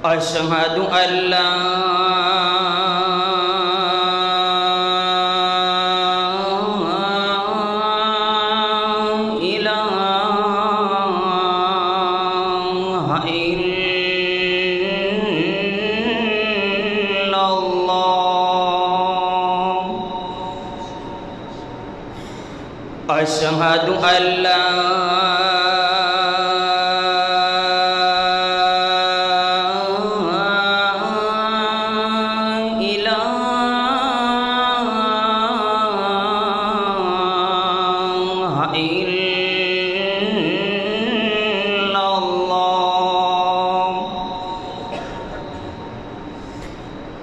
أشهد أن لا إله إلا الله أشهد أن لا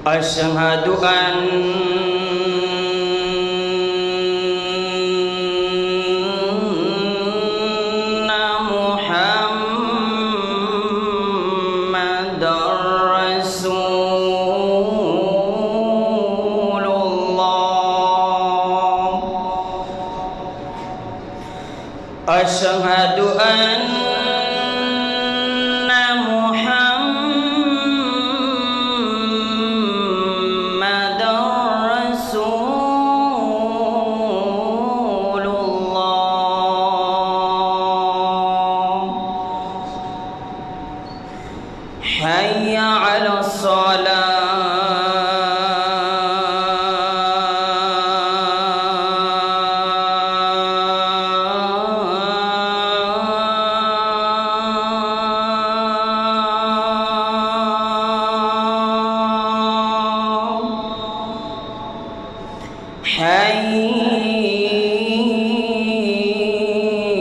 أشهد أن محمدًا رسول الله أشهد أن حي على الصلاة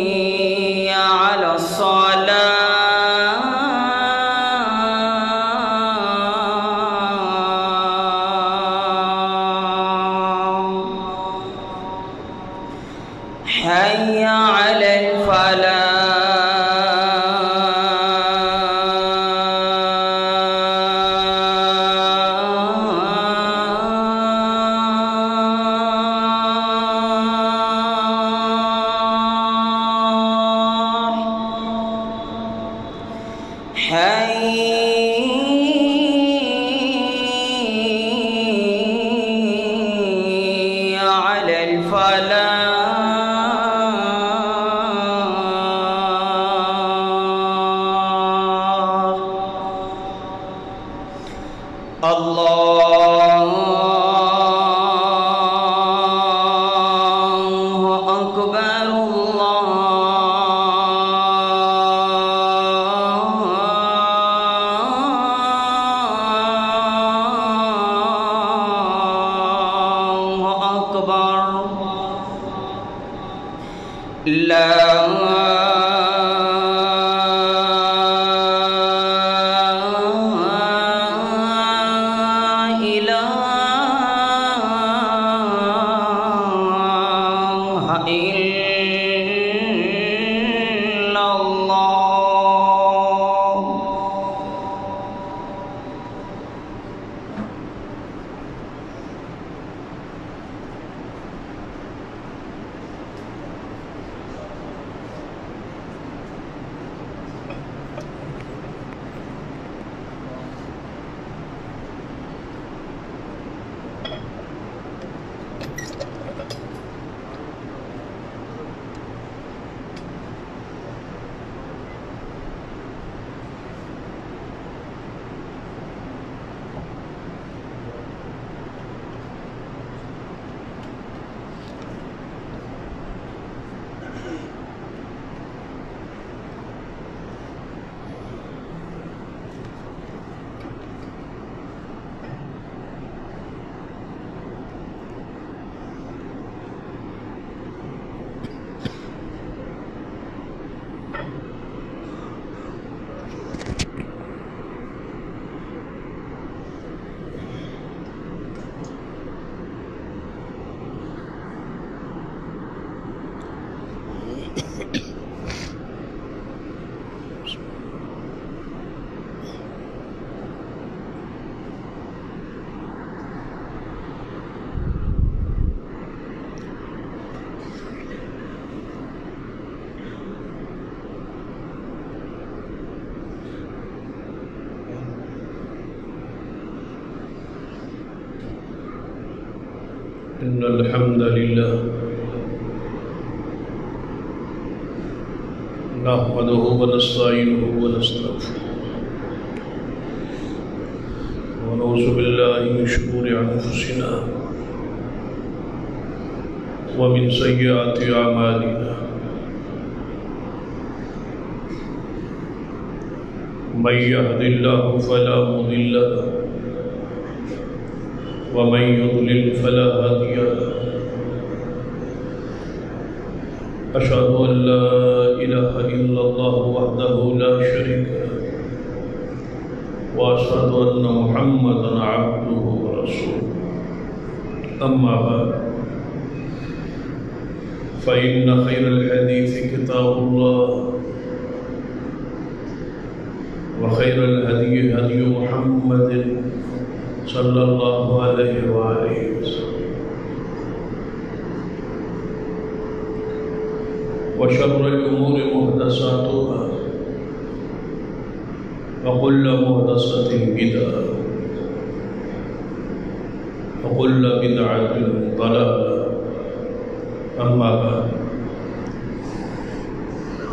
حي على الصلاة حي على الفلاح حي على الفلاح إن الحمد لله نحمده ونستعينه ونستغفره ونعوذ بالله من شرور أنفسنا ومن سيئات أعمالنا من يهد الله فلا مضل له ومن يضلل فلا هادي له أشهد أن لا إله إلا الله وحده لا شريك له وأشهد أن محمدا عبده ورسوله أما بعد فإن خير الحديث كتاب الله وخير الهدي هدي محمد صلى الله عليه وآله وسلم وشر الأمور محدثاتها وكل محدثة بدعة وكل بدعة ضلالة أما بعد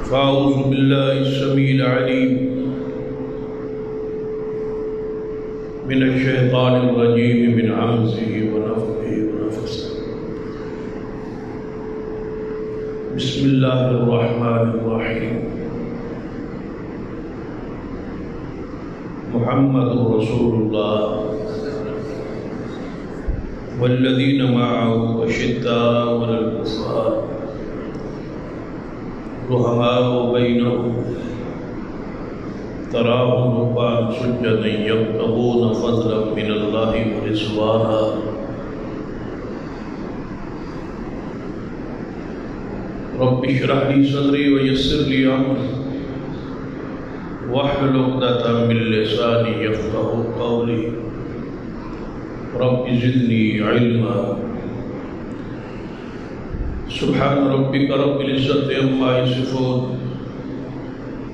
فأعوذ بالله السميع العليم من الشيطان الرجيم من همزه ونفخه ونفثه بسم الله الرحمن الرحيم محمد رسول الله والذين معه أشداء على الكفار رحماء بينهم تراهم ركعا سجدا يبتغون فضلا من الله ورضوانا رب اشرح لي صدري ويسر لي امري واحلل عقدة من لساني يفقهوا قولي رب زدني علما سبحان ربك رب العزة عما يصفون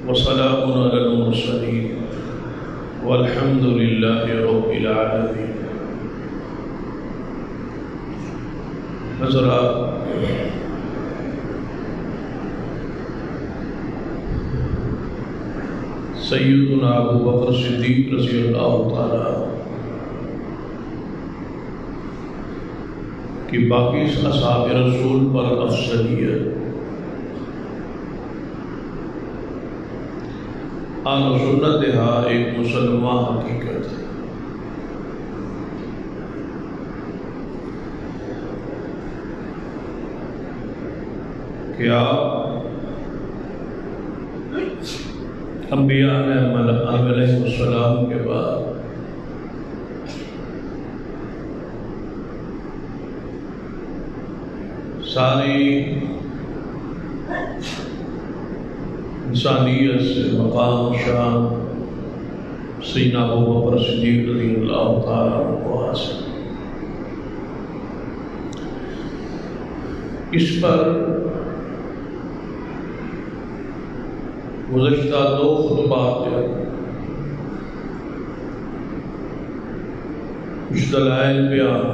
وسلام على المرسلين والحمد لله رب العالمين. حضرات، سیدنا ابو بکر صدیق رضی اللہ تعالی کی باقی اصحاب رسول پر افضلیت اہل سنت ایک مسلمہ حقیقت ہے کہ آپ انبیاء علیہ السلام کے بعد ساری انسانیت سے مقام شان سیدنا ابو بکر صدیق رضی اللہ تعالیٰ عنہ کو حاصل. اس پر گزشتہ 2 خطبات میں کچھ دلائل بیان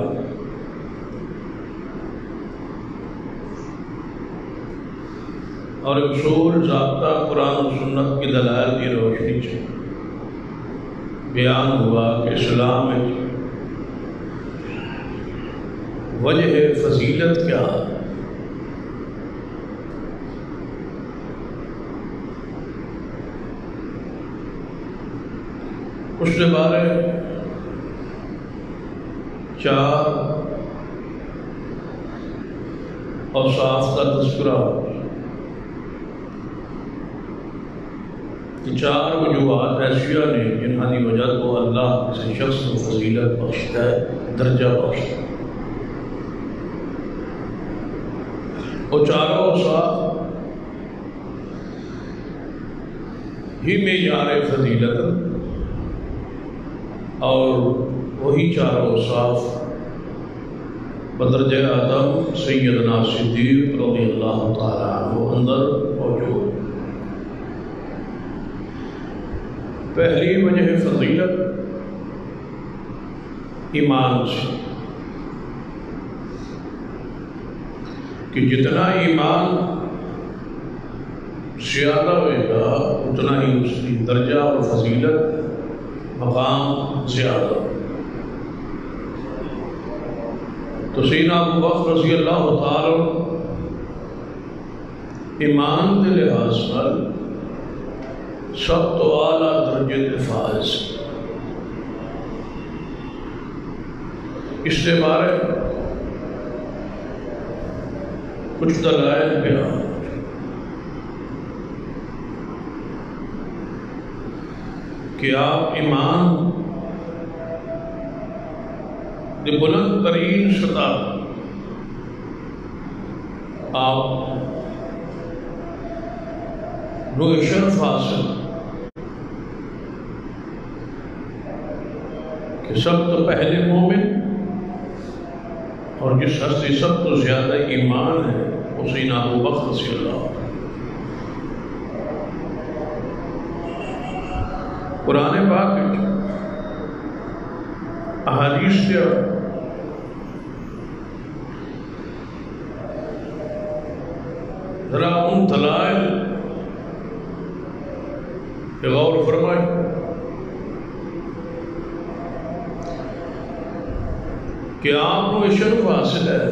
اور اصول ضابطہ قرآن و سنت کی دلائل کی روشنی سے بیان ہوا کہ اسلام میں وجہ فضیلت کیا ہے. اس کے بارے 4 اوصاف کا تذکرہ کہ 4 وجوہات ایسیا نے جنہاں کی وجہ کو اللہ کسی شخص کو فضیلت بخشتا ہے، درجہ بخشتا ہے. وہ 4 اوصاف ہی معیار فضیلت اور وہی چاروں اوصاف بدرجہ آدم سیدنا صدیق رضی اللہ تعالیٰ عنہ اندر موجود۔ پہلی وجہ فضیلت ایمان سے، کہ جتنا ایمان زیادہ ہوئے گا اتنا ہی اس کی درجہ اور فضیلت مقام زیادہ۔ تو سیدنا ابو بکر رضی اللہ تعالی ایمان کے لحاظ پر سب تو اعلیٰ درجے کے فائز۔ اس کے بارے کچھ دلائل بیان کہ آپ ایمان کی بلند ترین سطح آپ روح شرف حاصل کہ سب تو پہلے مومن اور جس ہستی سب تو زیادہ ایمان ہے وہ سیدنا ابو بکر رضی اللہ عنہ۔ قرآن پاک احادیث کے ذرا ان دلائل پہ غور فرمائیں کہ آپ کو شرف حاصل ہے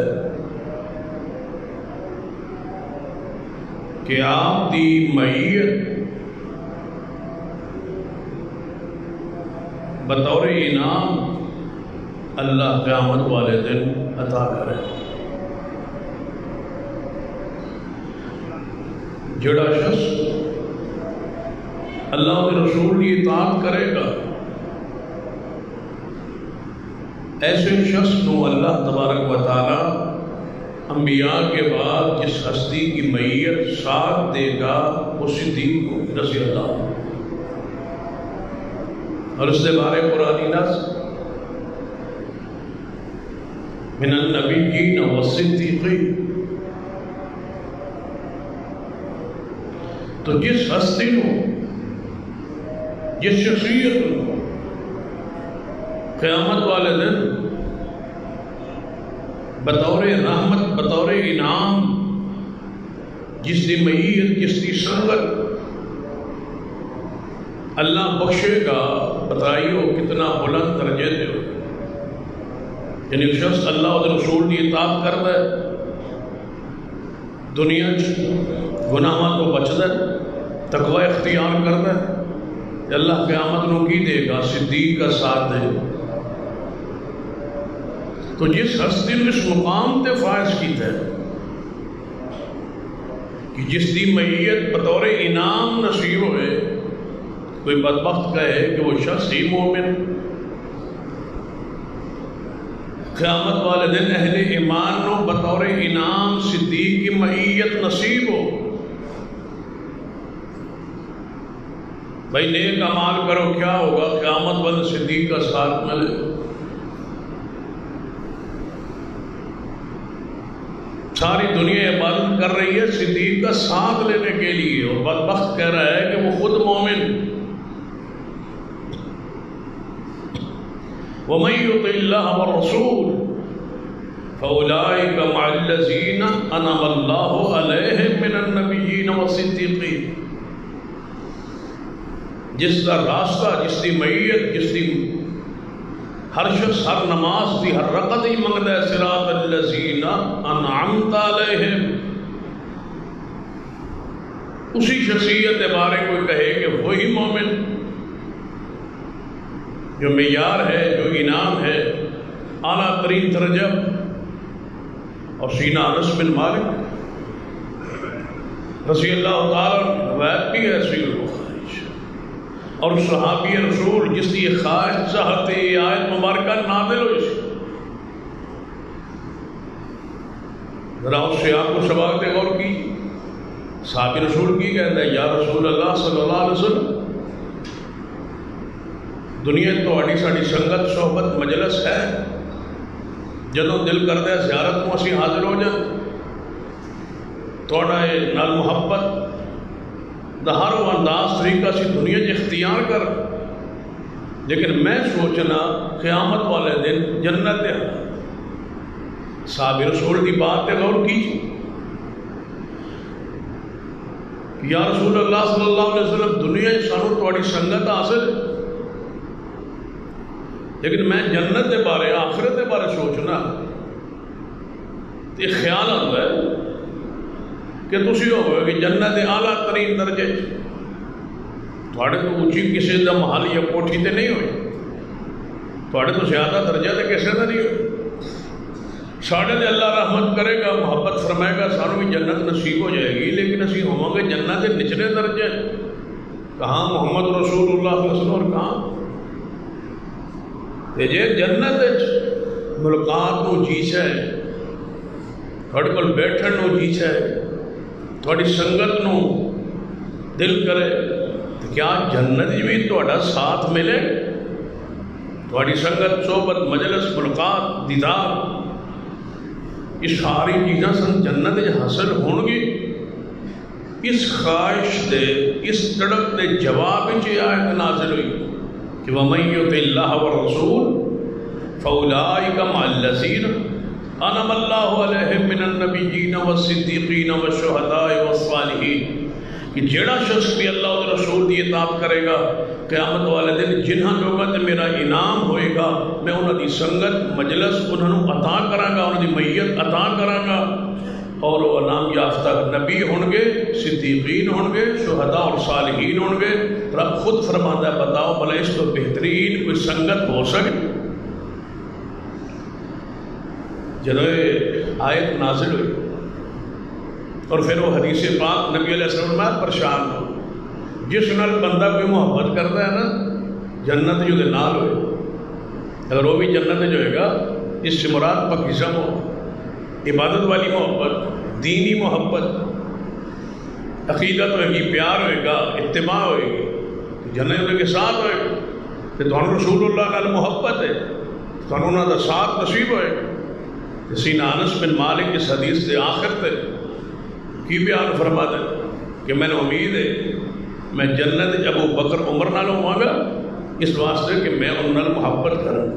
کہ آپ دی معیت بطور انعام اللہ قیامت والے دن عطا کرے۔ جڑا شخص اللہ کے رسول کی اطاعت کرے گا ایسے شخص کو اللہ تبارک و تعالی انبیاء کے بعد جس ہستی کی معیت ساتھ دے گا وہ صدیق رضی اللہ عنہ۔ اور اس کے بارے قرآنی نص من النبیین والصدیقین، تو جس ہستی کو جس شخصیت کو قیامت والے دن بطور رحمت بطور انعام جس کی معیت جس کی سنگت اللہ بخشے گا، بتائیو کتنا بلند درجے دے۔ یعنی شخص اللہ اور رسول کی اطاعت کرتا ہے، دنیا گناہاں تو بچتا ہے، تقوی اختیار کرتا ہے، اللہ قیامت نو کی دے گا؟ صدیق کا ساتھ دے۔ تو جس ہستی نے اس مقام تے فائز کیتا ہے کہ جس دی معیت بطور انعام نصیب ہوئے، کوئی بدبخت کہے کہ وہ شخص ہی مومن قیامت والے دن اہل ایمان نو بطور انعام صدیق کی معیت نصیب ہو۔ بھائی نیک اعمال کرو، کیا ہوگا؟ قیامت والے صدیق کا ساتھ ملے۔ ساری دنیا عبادت کر رہی ہے صدیق کا ساتھ لینے کے لیے، اور بدبخت کہہ رہا ہے کہ وہ خود مومن۔ وَمَن يُطِعِ اللَّهَ وَالرَّسُولَ فَأُولَٰئِكَ مَعَ الَّذِينَ أَنْعَمَ اللَّهُ عَلَيْهِم مِّنَ النَّبِيِّينَ وَالصِّدِّيقِينَ۔ جس کا راستہ، جس کی معیت، جس کی ہر شخص ہر نماز دی ہر رکعت ہی منگتا ہے صراط الذین انعمت علیہم، اسی شخصیت کے بارے کوئی کہے کہ وہی مومن جو معیار ہے، جو انعام ہے، اعلیٰ ترین درجہ۔ اور سیدنا انس بن مالک رضی اللہ تعالیٰ روایت بھی ہے صحیح البخاری سے، اور صحابی رسول جس کی خواہش چاہت آیت مبارکہ نازل ہوئی سی، ذرا اس سے آپ کو سباق غور کی۔ صحابی رسول کی کہتا ہے یا رسول اللہ صلی اللہ علیہ وسلم دنیا تو ساڑی سنگت صحبت مجلس ہے جدوں دل کرتا ہے زیارت کو اسی حاضر ہو جائیں تھوڑا نال محبت دا ہر وہ انداز طریقہ سی دنیا جی اختیار کر لیکن میں سوچنا قیامت والے دن جنت ہے صحابی رسول کی بات پہ غور کیجیے یا رسول اللہ صلی اللہ علیہ وسلم دنیا سانو تھوڑی سنگت حاصل لیکن میں جنت کے بارے آخرت کے بارے سوچنا تو خیال آتا ہے کہ تسی ہو کہ جنت کے اعلیٰ ترین درجے تھوڑے تو اونچی کسی کا محل یا کوٹھی تے نہیں ہوئی تھوڑے تو زیادہ درجہ تے کسی کا نہیں ہوئی ساڑھے تے اللہ رحمت کرے گا محبت فرمائے گا سانو بھی جنت نصیب ہو جائے گی لیکن اسی ہوں گے جنت کے نچلے درجے کہاں محمد رسول اللہ صلی اللہ علیہ وسلم اور کہاں تے جے جنت ملاقات نو جیچ ہے تھوڑے کول بیٹھن نو جیچ ہے تھوڑی سنگت نو دل کرے تو کیا جنت بھی تھوڑا ساتھ ملے تھوڑی سنگت صحبت مجلس ملاقات دیدار یہ ساری چیزاں سن جنت حاصل ہون گی اس خواہش دے اس تڑپ دے جواب یہ آیت نازل ہوئی کہ وَمَن يُطِعِ اللَّهَ وَالرَّسُولَ فَأُولَٰئِكَ مَعَ الَّذِينَ أَنْعَمَ اللَّهُ عَلَيْهِم مِّنَ النَّبِيِّينَ وَالصِّدِّيقِينَ وَالشُّهَدَاءِ وَالصَّالِحِينَ کہ جیڑا شخص بھی اللہ اور رسول کی اطاعت کرے گا قیامت والے دن جنہاں لوگوں تے میرا انعام ہوئے گا میں انہوں دی سنگت مجلس انہوں عطا کراں گا انہوں دی میت عطا کراں گا اور وہ انعام یافتہ نبی ہوں گے صدیقین ہوں گے شہداء اور صالحین ہوں گے رب خود فرماتا ہے بتاؤ بھلا اس تو بہترین کوئی سنگت ہو سکے جنہوں آیت نازل ہوئی اور پھر وہ حدیث پاک نبی علیہ السلام میں پریشان ہو جس نال بندہ کوئی محبت کرتا ہے نا جنت جو دے نال ہوئے اگر وہ بھی جنت جو ہے گا اس سے مراد پاکیزہ محبت عبادت والی محبت دینی محبت عقیدت ہوئے گی پیار ہوئے گا اتباع ہوئے گی جنت کے ساتھ ہوئے گا کہ تو رسول اللہ نال محبت ہے تو انہوں نے ساتھ نصیب ہوئے سینہ انس بن مالک اس حدیث سے آخر تے کی بیان فرما دے کہ میں نے امید ہے میں جنت ابو بکر عمر نالوں ہوں گا اس واسطے کہ میں ان نال محبت کروں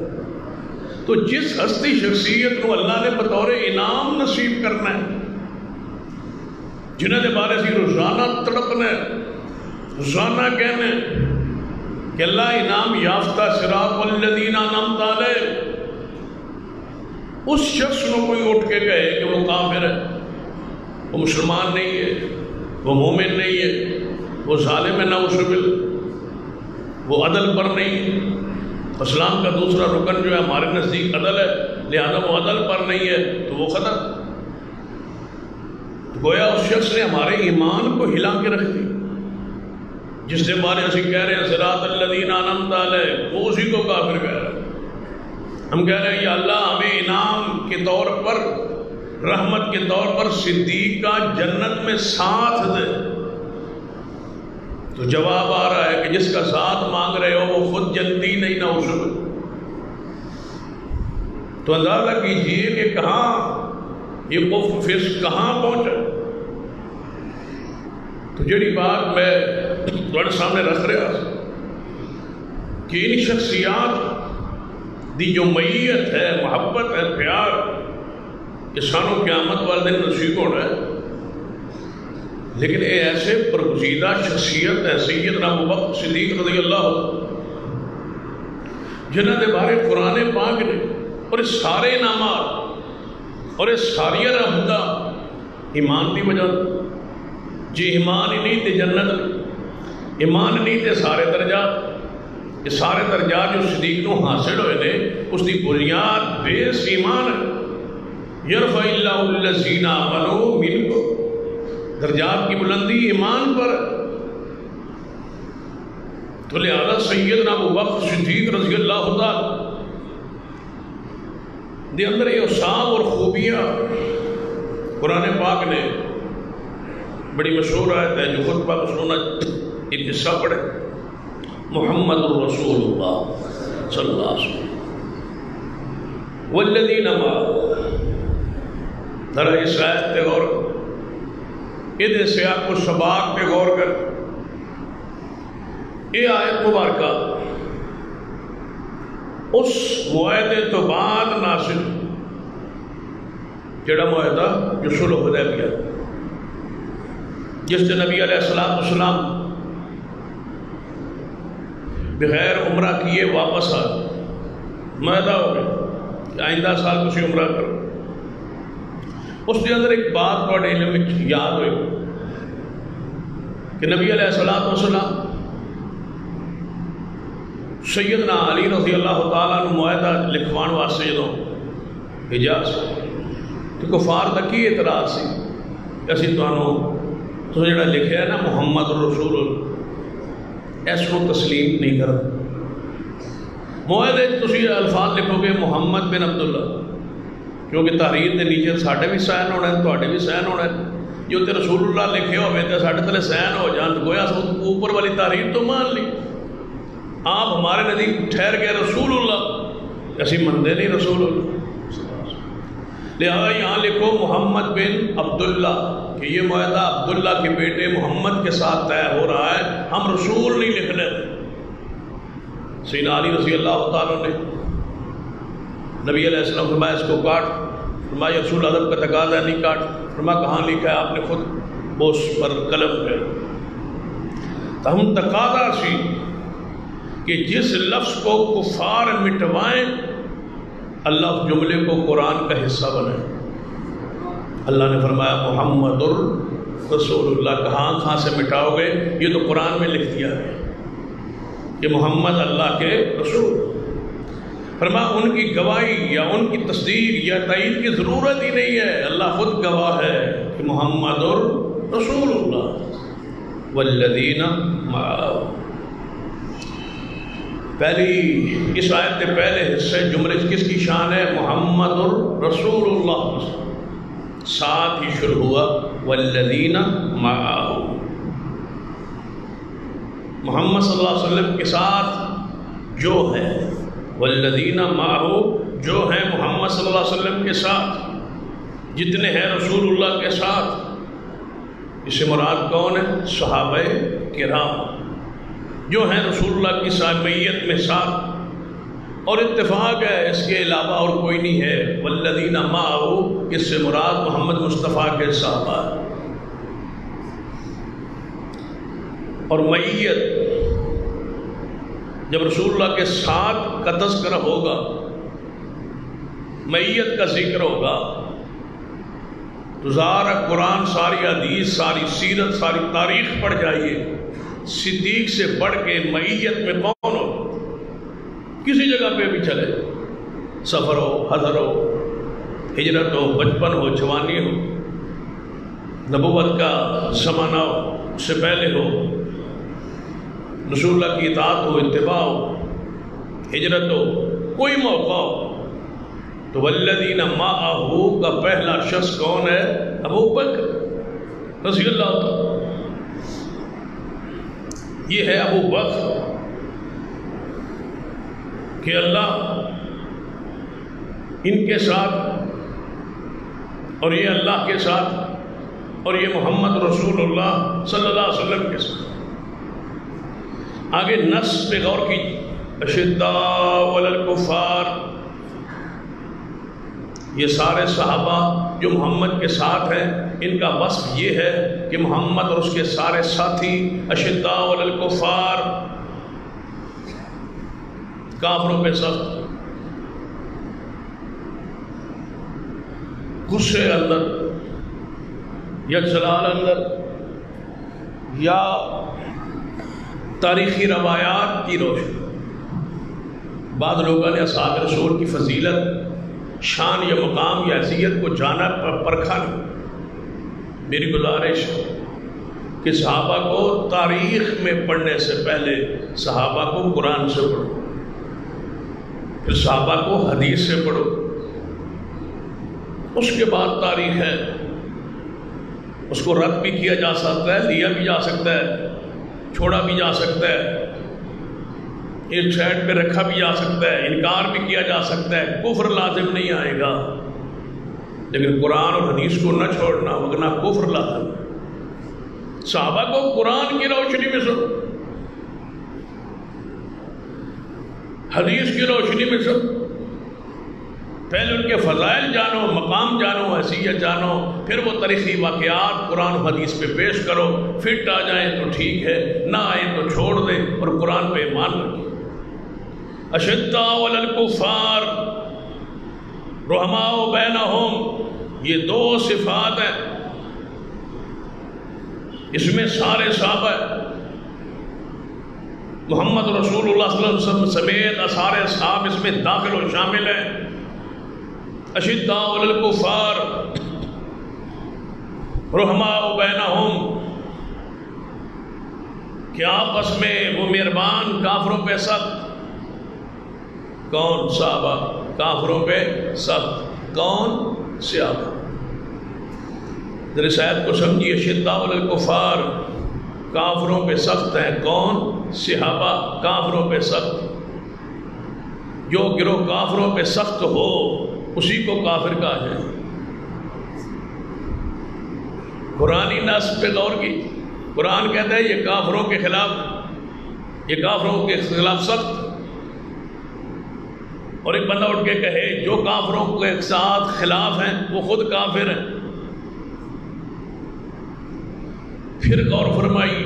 تو جس ہستی شخصیت کو اللہ نے بطور انعام نصیب کرنا ہے جنہوں نے بارے سے روزانہ تڑپنا ہے روزانہ کہنا ہے کہ اللہ انعام یافتہ صراط الذین انعمت علیہم اس شخص کو کوئی اٹھ کے کہے کہ وہ کافر ہے وہ مسلمان نہیں ہے وہ مومن نہیں ہے وہ ظالم ہے نعوذ وہ عدل پر نہیں اسلام کا دوسرا رکن جو ہے ہمارے نزدیک عدل ہے لہذا وہ عدل پر نہیں ہے تو وہ خطر گویا اس شخص نے ہمارے ایمان کو ہلا کے رکھ دی جس سے بارے اسی کہہ رہے ہیں صراط الذین انعمت علیہم وہ اسی کو کافر کہہ رہے ہیں ہم کہہ رہے ہیں یا اللہ ہمیں انعام کے طور پر رحمت کے طور پر صدیق کا جنت میں ساتھ دے تو جواب آ رہا ہے کہ جس کا ساتھ مانگ رہے ہو وہ خود جنتی نہیں نہ اس تو اندازہ کیجئے کہ کہاں یہ کفر فسق کہاں پہنچا تو جڑی بات میں تمہارے سامنے رکھ رہا کہ ان شخصیات دی جو میت ہے محبت ہے پیار کہ سانو قیامت والے دن نصیب ہونا ہے لیکن اے ایسے برگزیدہ شخصیت ہے سیدنا ابوبکر صدیق رضی اللہ جنہوں نے بارے قرآن پاک نے اور اس سارے انعامات اور اس ساری رحمتہ ایمان دی وجہ جی ایمان ہی نہیں تے جنت نہیں ایمان نہیں تے سارے درجات یہ سارے درجات جو صدیق نو حاصل ہوئے نے اس دی بنیاد بیس ایمان ہے یرفع اللہ الذین آمنوا منکم درجات کی بلندی ایمان پر تو لہذا سیدنا ابوبکر صدیق رضی اللہ تعالی دے اندر یہ اوصاف اور خوبیاں قرآن پاک نے بڑی مشہور آیت ہے جو خطبہ میں سننا ایک حصہ پڑھے، محمد رسول اللہ صلی اللہ علیہ وسلم والذین معہ. ذرا اس آیت پہ غور کر، ادھر سے آپ کو سباق پہ غور کر. یہ آیت مبارکہ اس معاہدے تو بعد نازل جڑا معاہدہ جو صلح حدیبیہ، جس سے نبی علیہ السلام بغیر عمرہ کیے واپس آ معاہدہ ہو گیا کہ آئندہ سال تسی عمرہ کرو. اس کے اندر ایک بات تھوڑے علم میں یاد ہوئی کہ نبی علیہ السلام سیدنا علی رضی اللہ تعالیٰ عنہ معاہدہ لکھوان واسطے جدوں حجاز تو کفار دا کی اعتراض سی کہ اسی تو جڑا لکھیا ہے نا محمد رسول اللہ، اس کو تسلیم نہیں کر. معاہدے تسی الفاظ لکھو گے محمد بن عبداللہ، کیونکہ تحریر دے نیچے ساڈے بھی سائن ہونا ہے، تواڈے بھی سائن ہونا ہے. جو تے رسول اللہ لکھے ہوئے تے ساڈے تلے سائن ہو جان، گویا اوپر والی تحریر تو مان لی. آپ ہمارے نزدیک ٹھہر گئے رسول اللہ، اسی مندے نہیں رسول اللہ. لہذا یہاں لکھو محمد بن عبداللہ کہ یہ معاہدہ عبداللہ کے بیٹے محمد کے ساتھ طے ہو رہا ہے، ہم رسول نہیں لکھنے. سیدنا علی رضی اللہ تعالیٰ نے نبی علیہ السلام فرمایا اس کو کاٹ. فرمایا رسول ادب کا تقاضا نہیں کاٹ. فرمایا کہاں لکھا ہے؟ آپ نے خود بوس پر قلم کر. تو ہم تقاضا سی کہ جس لفظ کو کفار مٹوائیں اللہ اس جملے کو قرآن کا حصہ بنائے. اللہ نے فرمایا محمد رسول اللہ. کہاں سے مٹاؤ گے؟ یہ تو قرآن میں لکھ دیا ہے کہ محمد اللہ کے رسول. فرمایا ان کی گواہی یا ان کی تصدیق یا تائید کی ضرورت ہی نہیں ہے، اللہ خود گواہ ہے کہ محمد رسول اللہ والذین معہ. پہلی اس آیت کے پہلے حصے جملے کس کی شان ہے؟ محمد رسول اللہ. ساتھ ہی شروع ہوا والذین معہ. محمد صلی اللہ علیہ وسلم کے ساتھ جو ہے، والذین معہ جو ہیں محمد صلی اللہ علیہ وسلم کے ساتھ، جتنے ہیں رسول اللہ کے ساتھ. اس سے مراد کون ہے؟ صحابہ کرام جو ہیں رسول اللہ کی صحابیت میں ساتھ. اور اتفاق ہے اس کے علاوہ اور کوئی نہیں ہے. والذین معہ اس سے مراد محمد مصطفیٰ کے صحابہ. اور معیت جب رسول اللہ کے ساتھ کا تذکرہ ہوگا، معیت کا ذکر ہوگا، تو سارا قرآن، ساری حدیث، ساری سیرت، ساری تاریخ پڑھ جائیے. صدیق سے بڑھ کے معیت میں کون ہو؟ کسی جگہ پہ بھی چلے، سفر ہو، حضر ہو، ہجرت ہو، بچپن ہو، جوانی ہو، نبوت کا زمانہ ہو، اس سے پہلے ہو، رسول اللہ کی اطاعت ہو، اتباع ہو، ہجرت ہو، کوئی موقع ہو، تو والذین معہ کا پہلا شخص کون ہے؟ ابو بکر رضی اللہ تعالیٰ. یہ ہے ابو بکر کہ اللہ ان کے ساتھ اور یہ اللہ کے ساتھ اور یہ محمد رسول اللہ صلی اللہ علیہ وسلم کے ساتھ. آگے نص پہ غور کیجیے. اشداء علی الکفار، یہ سارے صحابہ جو محمد کے ساتھ ہیں، ان کا وصف یہ ہے کہ محمد اور اس کے سارے ساتھی اشداء علی الکفار، کافروں پہ سخت، غصے اندر یا جلال اندر یا تاریخی روایات کی روشنی. بعض لوگوں نے اصحاب رسول کی فضیلت، شان یا مقام یا حیثیت کو جانا پرکھا نہیں. میری گزارش کہ صحابہ کو تاریخ میں پڑھنے سے پہلے صحابہ کو قرآن سے پڑھو، پھر صحابہ کو حدیث سے پڑھو، اس کے بعد تاریخ ہے. اس کو رد بھی کیا جا سکتا ہے، لیا بھی جا سکتا ہے، چھوڑا بھی جا سکتا ہے، ایک سائڈ پہ رکھا بھی جا سکتا ہے، انکار بھی کیا جا سکتا ہے، کفر لازم نہیں آئے گا۔ لیکن قرآن اور حدیث کو نہ چھوڑنا ورنہ کفر لازم۔ صحابہ کو قرآن کی روشنی میں سب، حدیث کی روشنی میں سب، پہلے ان کے فضائل جانو، مقام جانو، حیثیت جانو، پھر وہ تاریخی واقعات قرآن و حدیث پہ پیش کرو۔ فٹ آ جائیں تو ٹھیک ہے، نہ آئے تو چھوڑ دیں اور قرآن پہ ایمان رکھیں۔ اشداء علی الکفار رحماء بینہم، یہ دو صفات ہیں، اس میں سارے صحابہ محمد رسول اللہ صلی اللہ علیہ وسلم سمیت سارے صحابہ اس میں داخل و شامل ہیں۔ اشداء علی الکفار رحماء بینہم، کہ آپس میں وہ مہربان، کافروں پہ سخت۔ کون؟ صحابہ کافروں پہ سخت۔ کون؟ صحابہ۔ ذرا اس آیت کو سمجھیے، اشداء علی الکفار کافروں پہ سخت ہیں، کون؟ صحابہ کافروں پہ سخت۔ جو گروہ کافروں پہ سخت ہو اسی کو کافر کہا جائے۔ قرآنی نص پہ غور کی، قرآن کہتا ہے یہ کافروں کے خلاف، یہ کافروں کے خلاف سخت، اور ایک بندہ اٹھ کے کہے جو کافروں کے ساتھ خلاف ہیں وہ خود کافر ہیں۔ پھر غور فرمائی،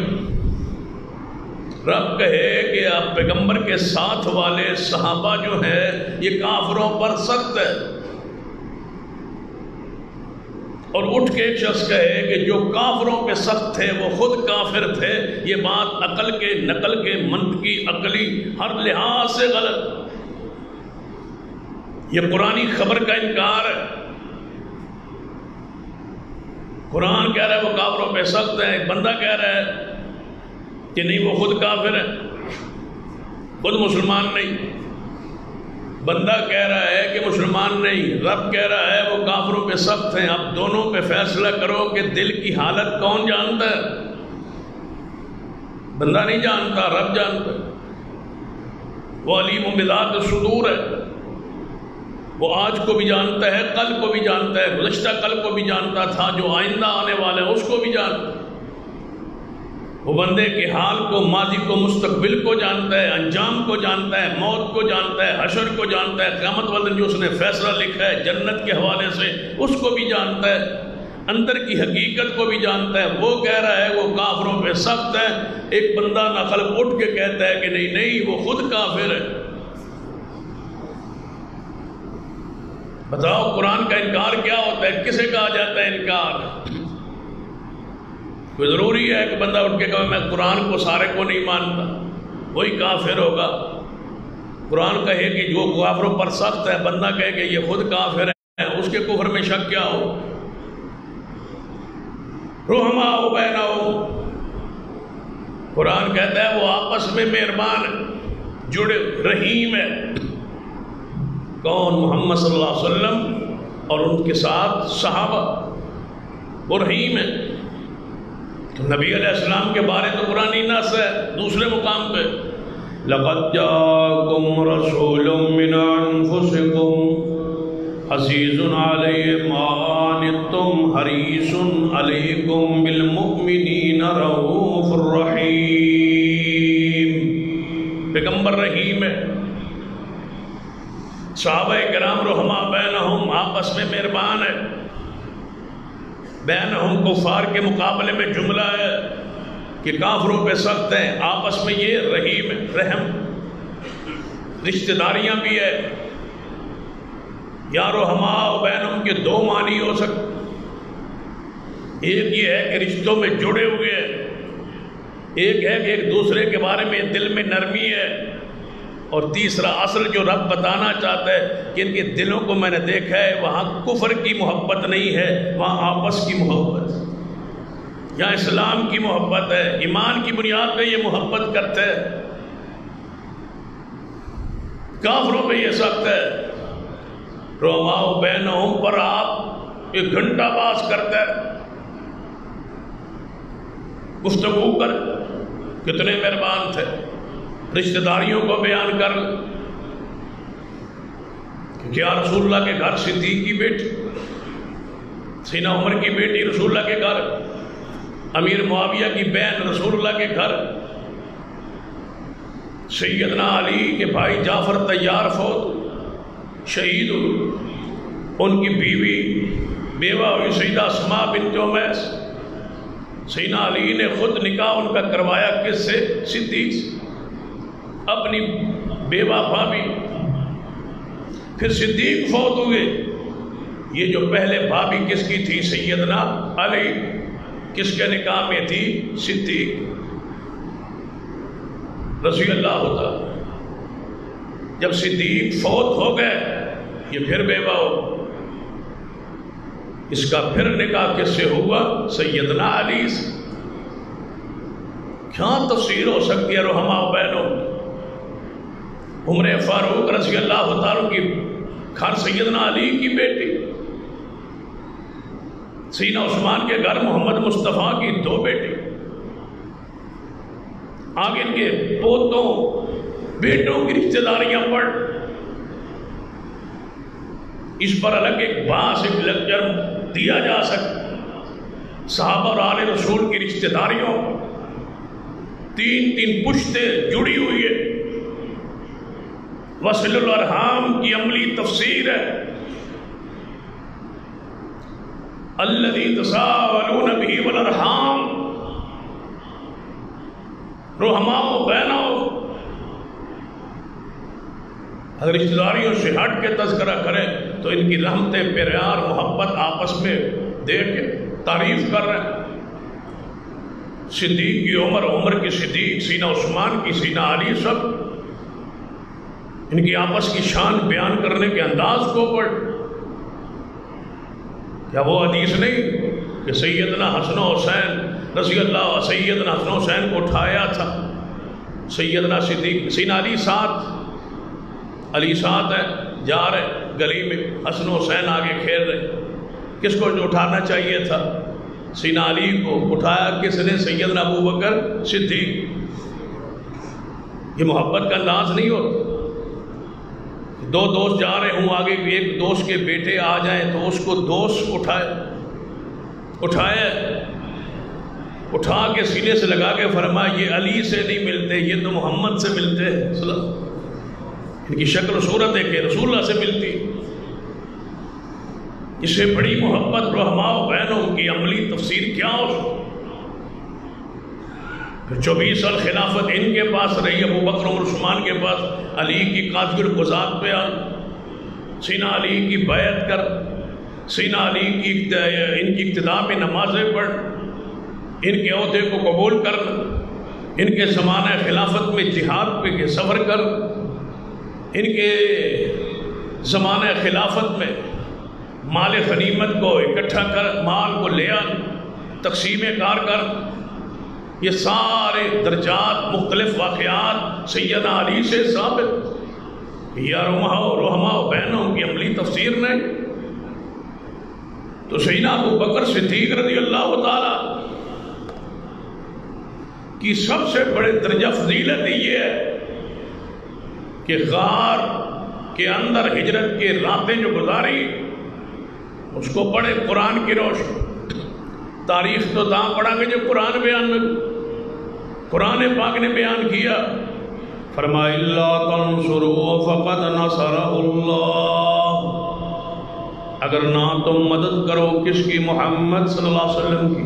رب کہے کہ آپ پیغمبر کے ساتھ والے صحابہ جو ہیں یہ کافروں پر سخت ہے، اور اٹھ کے ایک شخص کہے کہ جو کافروں پہ سخت تھے وہ خود کافر تھے، یہ بات عقل کے، نقل کے، منطقی، عقلی ہر لحاظ سے غلط۔ یہ قرآنی خبر کا انکار ہے۔ قرآن کہہ رہا ہے وہ کافروں پہ سخت ہے، ایک بندہ کہہ رہا ہے کہ نہیں وہ خود کافر ہے، خود مسلمان نہیں۔ بندہ کہہ رہا ہے کہ مسلمان نہیں، رب کہہ رہا ہے وہ کافروں پہ سخت ہیں۔ اب دونوں پہ فیصلہ کرو کہ دل کی حالت کون جانتا ہے؟ بندہ نہیں جانتا، رب جانتا ہے۔ وہ علیم بذات الصدور ہے، وہ آج کو بھی جانتا ہے، کل کو بھی جانتا ہے، گزشتہ کل کو بھی جانتا تھا، جو آئندہ آنے والا ہے اس کو بھی جانتا ہے۔ وہ بندے کے حال کو، ماضی کو، مستقبل کو جانتا ہے، انجام کو جانتا ہے، موت کو جانتا ہے، حشر کو جانتا ہے، قیامت والے دن جو اس نے فیصلہ لکھا ہے جنت کے حوالے سے اس کو بھی جانتا ہے، اندر کی حقیقت کو بھی جانتا ہے۔ وہ کہہ رہا ہے وہ کافروں پہ سخت ہے، ایک بندہ ناخلق اٹھ کے کہتا ہے کہ نہیں نہیں وہ خود کافر ہے۔ بتاؤ قرآن کا انکار کیا ہوتا ہے؟ کسے کہا جاتا ہے انکار؟ کوئی ضروری ہے کہ بندہ اٹھ کے کہے میں قرآن کو سارے کو نہیں مانتا، وہی کافر ہوگا؟ قرآن کہے کہ جو کافروں پر سخت ہے، بندہ کہے کہ یہ خود کافر ہے، اس کے کفر میں شک کیا ہو؟ رحماء بینہم، قرآن کہتا ہے وہ آپس میں مہربان ہے، جڑے، رحیم ہے۔ کون؟ محمد صلی اللہ علیہ وسلم اور ان کے ساتھ صحابہ، وہ رحیم ہے۔ تو نبی علیہ السلام کے بارے تو قرآنی نص ہے دوسرے مقام پہ، لَقَدْ جَاءَكُمْ رَسُولٌ مِّنْ أَنفُسِكُمْ عَزِيزٌ عَلَيْهِ مَا عَنِتُّمْ حَرِيصٌ عَلَيْكُمْ بِالْمُؤْمِنِينَ رَءُوفٌ رَحِيمٌ۔ پیغمبر رحیم ہے۔ صحابہ کرام رحماء بینہم، آپس میں مہربان ہے۔ بینہم کفار کے مقابلے میں جملہ ہے کہ کافروں پہ سخت ہیں، آپس میں یہ رحیم رحم، رشتہ داریاں بھی ہے۔ یا رحماء بینہم کے دو معنی ہو سکتے، ایک یہ ہے کہ رشتوں میں جڑے ہوئے ہیں، ایک ہے کہ ایک دوسرے کے بارے میں دل میں نرمی ہے، اور تیسرا اصل جو رب بتانا چاہتا ہے کہ ان کے دلوں کو میں نے دیکھا ہے وہاں کفر کی محبت نہیں ہے، وہاں آپس کی محبت، یہاں اسلام کی محبت ہے، ایمان کی بنیاد پہ یہ محبت کرتے ہیں۔ کافروں پہ یہ سخت ہے۔ رحماء بینہم پر آپ ایک گھنٹہ باز کرتے ہیں، گفتگو کر، کتنے مہربان تھے، رشتہ داریوں کو بیان کر، کیا رسول اللہ کے گھر صدیق کی بیٹی، سیدنا عمر کی بیٹی رسول اللہ کے گھر، امیر معاویہ کی بہن رسول اللہ کے گھر، سیدنا علی کے بھائی جعفر طیار فوت شہید ہوئے، ان کی بیوی بیوہ ہوئی سیدہ اسماء بنت عمیس، سیدنا علی نے خود نکاح ان کا کروایا کس سے؟ صدیق سے، اپنی بیوہ بھابی۔ پھر صدیق فوت ہوئے، یہ جو پہلے بھابی کس کی تھی؟ سیدنا علی، کس کے نکاح میں تھی؟ صدیق رضی اللہ عنہ۔ جب صدیق فوت ہو گئے، یہ پھر بیوہ ہو، اس کا پھر نکاح کس سے ہوا؟ سیدنا علی سے۔ کیا تفسیر ہو سکتی ہے رحماء و بہنوں؟ عمر فاروق رضی اللہ تعالیٰ کی گھر سیدنا علی کی بیٹی، سیدنا عثمان کے گھر محمد مصطفیٰ کی 2 بیٹی، آگے ان کے پوتوں بیٹوں کی رشتہ داریاں پڑھ، اس پر الگ ایک بحث، ایک لیکچر دیا جا سکتا۔ صحابہ اور آل رسول کی رشتہ داریوں 3 پشتیں جڑی ہوئی ہے، وصل الارحام کی عملی تفسیر ہے، الذی تساءلون بہ والارحام، رحماء و بہنوں، اگر رشتہ داریوں سے ہٹ کے تذکرہ کریں تو ان کی رحمتیں، پیار، محبت آپس میں دے کے تعریف کر رہے ہیں۔ صدیق کی عمر، عمر کی صدیق، سیدنا عثمان کی سیدنا علی، سب ان کی آپس کی شان بیان کرنے کے انداز کو پڑھ۔ کیا وہ حدیث نہیں کہ سیدنا حسن و حسین رضی اللہ، سیدنا حسن و حسین کو اٹھایا تھا سیدنا صدیق، سیدنا علی ساتھ، علی ساتھ ہے، جا رہے گلی میں، حسن و حسین آگے کھیل رہے، کس کو جو اٹھانا چاہیے تھا؟ سیدنا علی کو اٹھایا کس نے؟ سیدنا ابو بکر صدیق۔ یہ محبت کا انداز نہیں ہوتا؟ 2 دوست جا رہے ہوں، آگے ایک دوست کے بیٹے آ جائیں تو اس کو دوست اٹھائے، اٹھا کے سینے سے لگا کے فرمایا یہ علی سے نہیں ملتے، یہ تو محمد سے ملتے ہیں، ان کی شکل و صورت ہے کہ رسول اللہ سے ملتی۔ اس سے بڑی محبت رحماء و بہنوں کی عملی تفسیر کیا ہو؟ پھر 24 سال خلافت ان کے پاس رہی، ابو بکر عمر عثمان کے پاس، علی کی قاضی القضات پہ آ، سیدنا علی کی بیعت کر، سیدنا علی کی ان کی ابتدا میں نمازیں پڑھ، ان کے عہدے کو قبول کر، ان کے زمانہ خلافت میں جہاد پہ سفر کر، ان کے زمانہ خلافت میں مال غنیمت کو اکٹھا کر، مال کو لے آ، تقسیم کار کر، یہ سارے درجات، مختلف واقعات سیدنا علی سے ثابت۔ یا رحماء و بہنوں کی عملی تفسیر نہیں تو سیدنا ابو بکر صدیق رضی اللہ تعالی کی سب سے بڑے درجہ فضیلت یہ ہے کہ غار کے اندر ہجرت کے راتیں جو گزاری اس کو پڑھے قرآن کی روشنی۔ تاریخ تو تاں پڑھا گے جو قرآن پاک نے بیان کیا، فرمایا اللہ تنصروا فقد نصرہ اللہ، اگر نہ تم مدد کرو کس کی؟ محمد صلی اللہ علیہ وسلم کی۔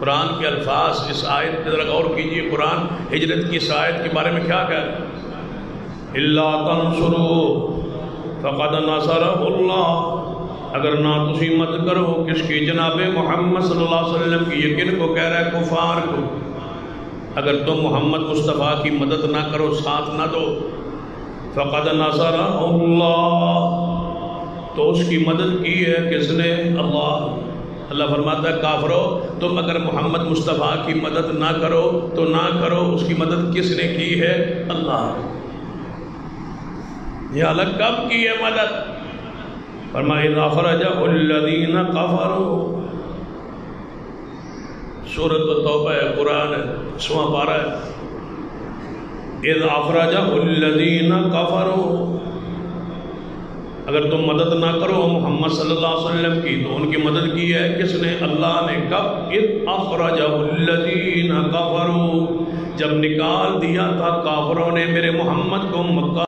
قرآن کے الفاظ اس آیت پر غور کیجئے، قرآن ہجرت کی اس آیت کے بارے میں کیا کہا؟ اللہ تنصروا فقد نصرہ اللہ، اگر نہ تسی مدد کرو کس کی؟ جناب محمد صلی اللہ علیہ وسلم کی۔ یقین کو کہہ رہا ہے کفار کو، اگر تم محمد مصطفیٰ کی مدد نہ کرو، ساتھ نہ دو، فقد نصرہ اللہ، تو اس کی مدد کی ہے کس نے؟ اللہ فرماتا ہے کافرو، تم اگر محمد مصطفیٰ کی مدد نہ کرو تو نہ کرو، اس کی مدد کس نے کی ہے؟ اللہ۔ یہ الگ کب کی ہے مدد؟ فرمایا اذا فرجہ الذین کفروا، سورۃ التوبہ ہے، قرآن ہے، 10واں پارہ ہے۔ اذ اخرجہ الذین کفروا، اگر تم مدد نہ کرو محمد صلی اللہ علیہ وسلم کی تو ان کی مدد کی ہے کس نے؟ اللہ نے۔ کب؟ اذ اخرجہ الذین کفروا، جب نکال دیا تھا کافروں نے میرے محمد کو مکہ،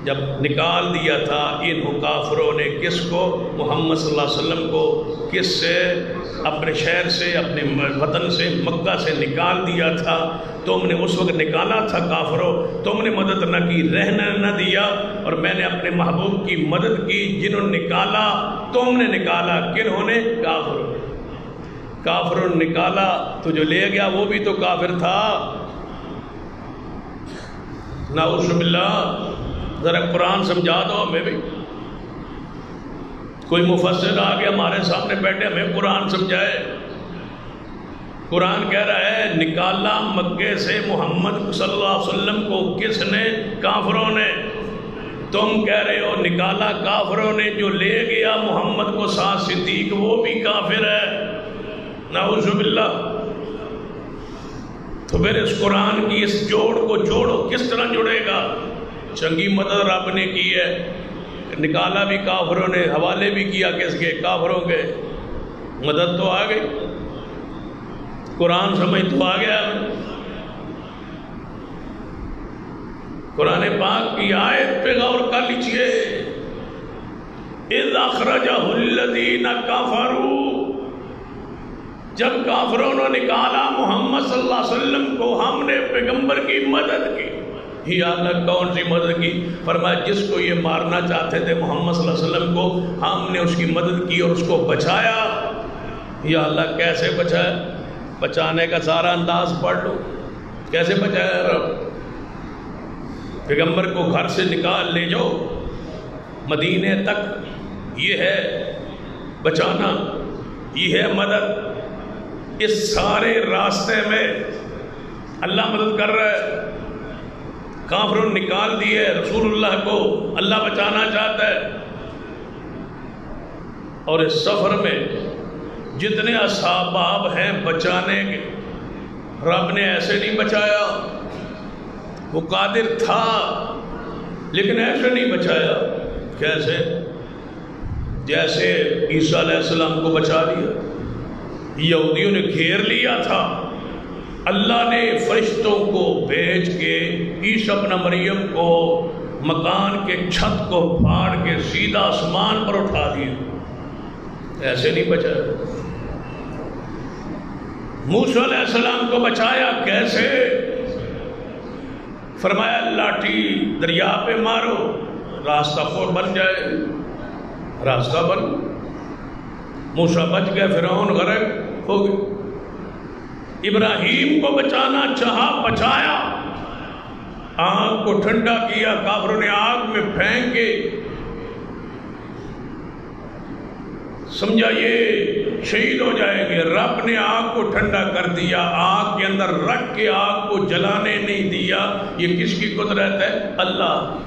جب نکال دیا تھا ان کافروں نے کس کو؟ محمد صلی اللہ علیہ وسلم کو۔ کس سے؟ اپنے شہر سے، اپنے وطن سے، مکہ سے نکال دیا تھا۔ تم نے اس وقت نکالا تھا کافروں، تم نے مدد نہ کی، رہنا نہ دیا، اور میں نے اپنے محبوب کی مدد کی۔ جنہوں نے نکالا تم نے نکالا، کنہوں نے؟ کافروں۔ کافروں نے نکالا تو جو لے گیا وہ بھی تو کافر تھا۔ نعوذ باللہ۔ ذرا قرآن سمجھا دو ہمیں بھی۔ کوئی مفسر آ کے ہمارے سامنے بیٹھے ہمیں قرآن سمجھائے۔ قرآن کہہ رہا ہے نکالا مکے سے محمد صلی اللہ علیہ وسلم کو کس نے؟ کافروں نے۔ تم کہہ رہے ہو نکالا کافروں نے، جو لے گیا محمد کو ساتھ صدیق وہ بھی کافر ہے۔ نعوذ باللہ۔ تو پھر اس قرآن کی اس جوڑ کو جوڑو، کس طرح جڑے گا؟ چنگی مدد رب نے کی ہے، نکالا بھی کافروں نے، حوالے بھی کیا کس کے؟ کافروں کے۔ مدد تو آ گئی، قرآن سمجھ تو آ گیا۔ قرآن پاک کی آیت پہ غور کر لیجئے۔ اذ اخرجہ الذین کفروا، جب کافروں نے نکالا محمد صلی اللہ علیہ وسلم کو، ہم نے پیغمبر کی مدد کی۔ یا اللہ کون سی مدد کی؟ فرمایا جس کو یہ مارنا چاہتے تھے محمد صلی اللہ علیہ وسلم کو، ہم نے اس کی مدد کی اور اس کو بچایا۔ یا اللہ کیسے بچایا؟ بچانے کا سارا انداز پڑھ لو، کیسے بچایا رب؟ پیغمبر کو گھر سے نکال لے جاؤ مدینے تک، یہ ہے بچانا، یہ ہے مدد۔ اس سارے راستے میں اللہ مدد کر رہا ہے۔ کافروں نے نکال دیے رسول اللہ کو، اللہ بچانا چاہتا ہے۔ اور اس سفر میں جتنے اسباب ہیں بچانے کے، رب نے ایسے نہیں بچایا۔ وہ قادر تھا لیکن ایسے نہیں بچایا۔ کیسے؟ جیسے عیسیٰ علیہ السلام کو بچا لیا، یہودیوں نے گھیر لیا تھا، اللہ نے فرشتوں کو بھیج کے عیسیٰ ابن مریم کو مکان کے چھت کو پھاڑ کے سیدھا آسمان پر اٹھا دیا۔ ایسے نہیں بچایا۔ موسیٰ علیہ السلام کو بچایا کیسے؟ فرمایا لاٹھی دریا پہ مارو، راستہ خود بن جائے، راستہ بن۔ موسیٰ بچ گئے، فرعون غرق ہو گئے۔ ابراہیم کو بچانا چاہا، بچایا، آگ کو ٹھنڈا کیا، کافروں نے آگ میں پھینک کے سمجھا یہ شہید ہو جائے گے، رب نے آگ کو ٹھنڈا کر دیا، آگ کے اندر رکھ کے آگ کو جلانے نہیں دیا۔ یہ کس کی قدرت ہے؟ اللہ۔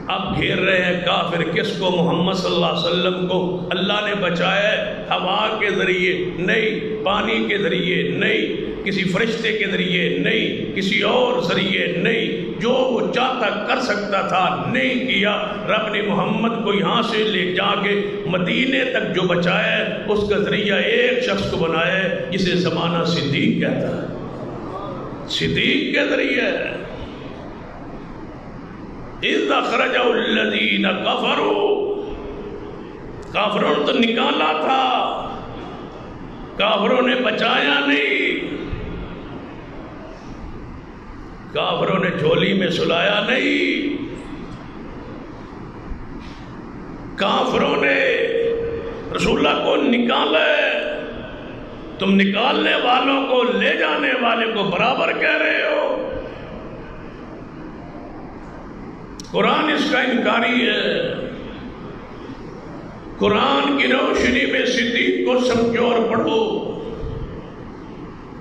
اب گھیر رہے ہیں کافر کس کو؟ محمد صلی اللہ علیہ وسلم کو۔ اللہ نے بچایا ہوا کے ذریعے نہیں، پانی کے ذریعے نہیں، کسی فرشتے کے ذریعے نہیں، کسی اور ذریعے نہیں، جو وہ چاہتا کر سکتا تھا نہیں کیا۔ رب نے محمد کو یہاں سے لے جا کے مدینے تک جو بچایا ہے، اس کا ذریعہ ایک شخص کو بنایا ہے جسے زمانہ صدیق کہتا ہے۔ صدیق کے ذریعے اِذْ أَخْرَجَهُ الَّذِينَ كَفَرُوا، کافروں نے تو نکالا تھا، کافروں نے بچایا نہیں، کافروں نے جھولی میں سلایا نہیں، کافروں نے رسول اللہ کو نکالا ہے۔ تم نکالنے والوں کو لے جانے والے کو برابر کہہ رہے ہو۔ قرآن اس کا انکاری ہے۔ قرآن کی روشنی میں صدیق کو سمجھو اور پڑھو۔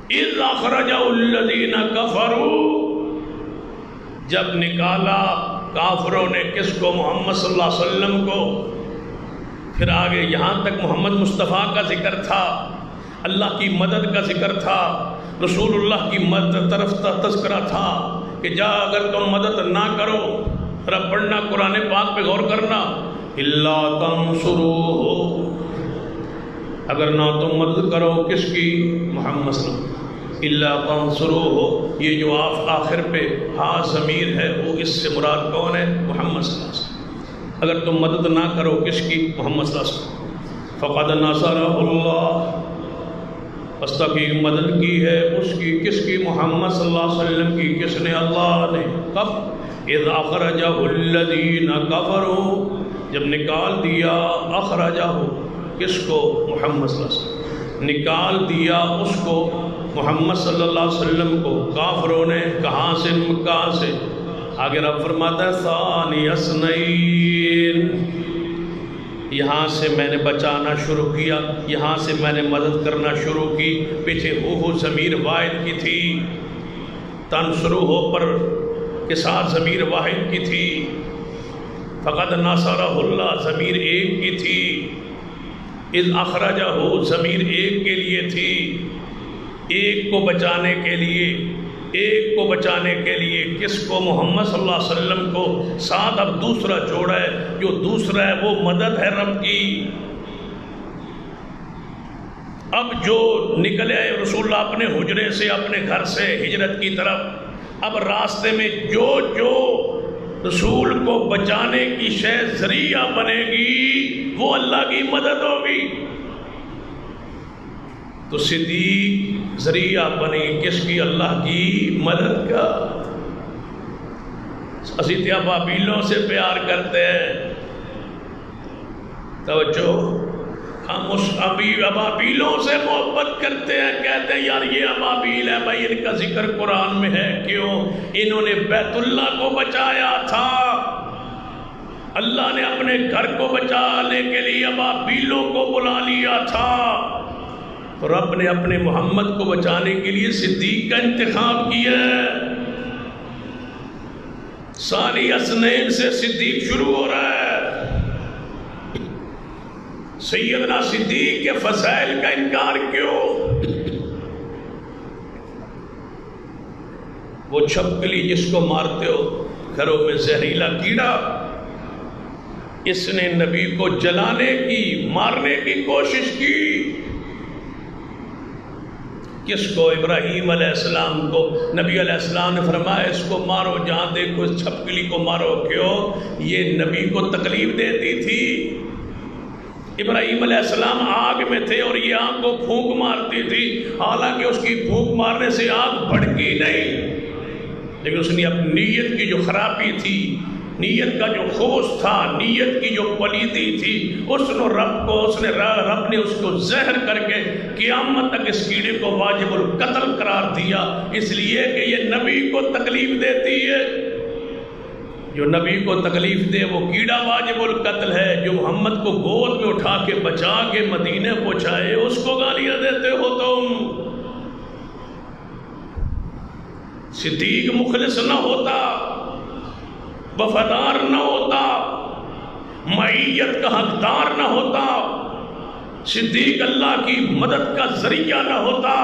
اِذْ أَخْرَجَهُ الَّذِينَ كَفَرُوا، جب نکالا کافروں نے کس کو؟ محمد صلی اللہ علیہ وسلم کو۔ پھر آگے یہاں تک محمد مصطفیٰ کا ذکر تھا، اللہ کی مدد کا ذکر تھا، رسول اللہ کی مدد طرف تذکرہ تھا کہ جا اگر تم مدد نہ کرو، رب پڑھنا قرآن پاک پہ غور کرنا، الا تنصروہ، اگر نہ تم مدد کرو کس کی؟ محمد صلی اللہ علیہ وسلم، الا تنصروہ، یہ جو آپ آخر پہ ہاں ضمیر ہے وہ اس سے مراد کون ہے؟ محمد صلی اللہ علیہ وسلم۔ اگر تم مدد نہ کرو کس کی؟ محمد صلی اللہ علیہ وسلم، فقد نصرہ اللہ، بس تحقیق مدد کی ہے اس کی، کس کی؟ محمد صلی اللہ علیہ وسلم کی۔ کس نے؟ اللہ نے۔ کب؟ اذ اخرجہ الذین کفروا، جب نکال دیا، اخرجہ کس کو؟ محمد صلی اللہ علیہ وسلم، نکال دیا اس کو، محمد صلی اللہ علیہ وسلم کو، کافروں نے۔ کہاں سے؟ مکہ سے۔ آگے رب فرماتا ہے ثانی اثنین، یہاں سے میں نے بچانا شروع کیا، یہاں سے میں نے مدد کرنا شروع کی۔ پیچھے ہو ضمیر واحد کی تھی، تنصرو ہو پر کے ساتھ ضمیر واحد کی تھی، فقد نصرہ اللہ ضمیر ایک کی تھی، اذ اخرجہ ہو ضمیر ایک کے لیے تھی، ایک کو بچانے کے لیے، ایک کو بچانے کے لیے کس کو؟ محمد صلی اللہ علیہ وسلم کو۔ ساتھ اب دوسرا جوڑا ہے، جو دوسرا ہے وہ مدد ہے رب کی۔ اب جو نکلے رسول اللہ اپنے حجرے سے، اپنے گھر سے ہجرت کی طرف، اب راستے میں جو جو رسول کو بچانے کی شے ذریعہ بنے گی وہ اللہ کی مدد ہوگی۔ تو صدیق ذریعہ بنی کس کی؟ اللہ کی مدد کا۔ اسی ابابیلوں سے پیار کرتے ہیں، توجہ، ہم اس ابابیلوں سے محبت کرتے ہیں، کہتے ہیں یار یہ ابابیل ہے بھائی، ان کا ذکر قرآن میں ہے، کیوں؟ انہوں نے بیت اللہ کو بچایا تھا، اللہ نے اپنے گھر کو بچانے کے لیے ابابیلوں کو بلا لیا تھا، تو رب نے اپنے محمد کو بچانے کے لیے صدیق کا انتخاب کیا ہے۔ ثانی اثنین سے صدیق شروع ہو رہا ہے۔ سیدنا صدیق کے فضائل کا انکار کیوں؟ وہ چھپکلی جس کو مارتے ہو گھروں میں، زہریلا کیڑا، اس نے نبی کو جلانے کی، مارنے کی کوشش کی۔ کس کو؟ ابراہیم علیہ السلام کو۔ نبی علیہ السلام نے فرمایا اس کو مارو، جہاں دیکھو اس چھپکلی کو مارو۔ کیوں؟ یہ نبی کو تکلیف دیتی تھی۔ ابراہیم علیہ السلام آگ میں تھے اور یہ آگ کو پھونک مارتی تھی، حالانکہ اس کی پھونک مارنے سے آگ بھڑکی نہیں، لیکن اس نے اپنی نیت کی جو خرابی تھی، نیت کا جو خوش تھا، نیت کی جو پلیدی تھی، رب نے اس کو زہر کر کے قیامت تک اس کیڑے کو واجب القتل قرار دیا، اس لیے کہ یہ نبی کو تکلیف دیتی ہے۔ جو نبی کو تکلیف دے وہ کیڑا واجب القتل ہے۔ جو محمد کو گود میں اٹھا کے بچا کے مدینے پہنچائے اس کو گالیاں دیتے ہو تم۔ صدیق مخلص نہ ہوتا، وفادار نہ ہوتا، معیت کا حقدار نہ ہوتا، صدیق اللہ کی مدد کا ذریعہ نہ ہوتا،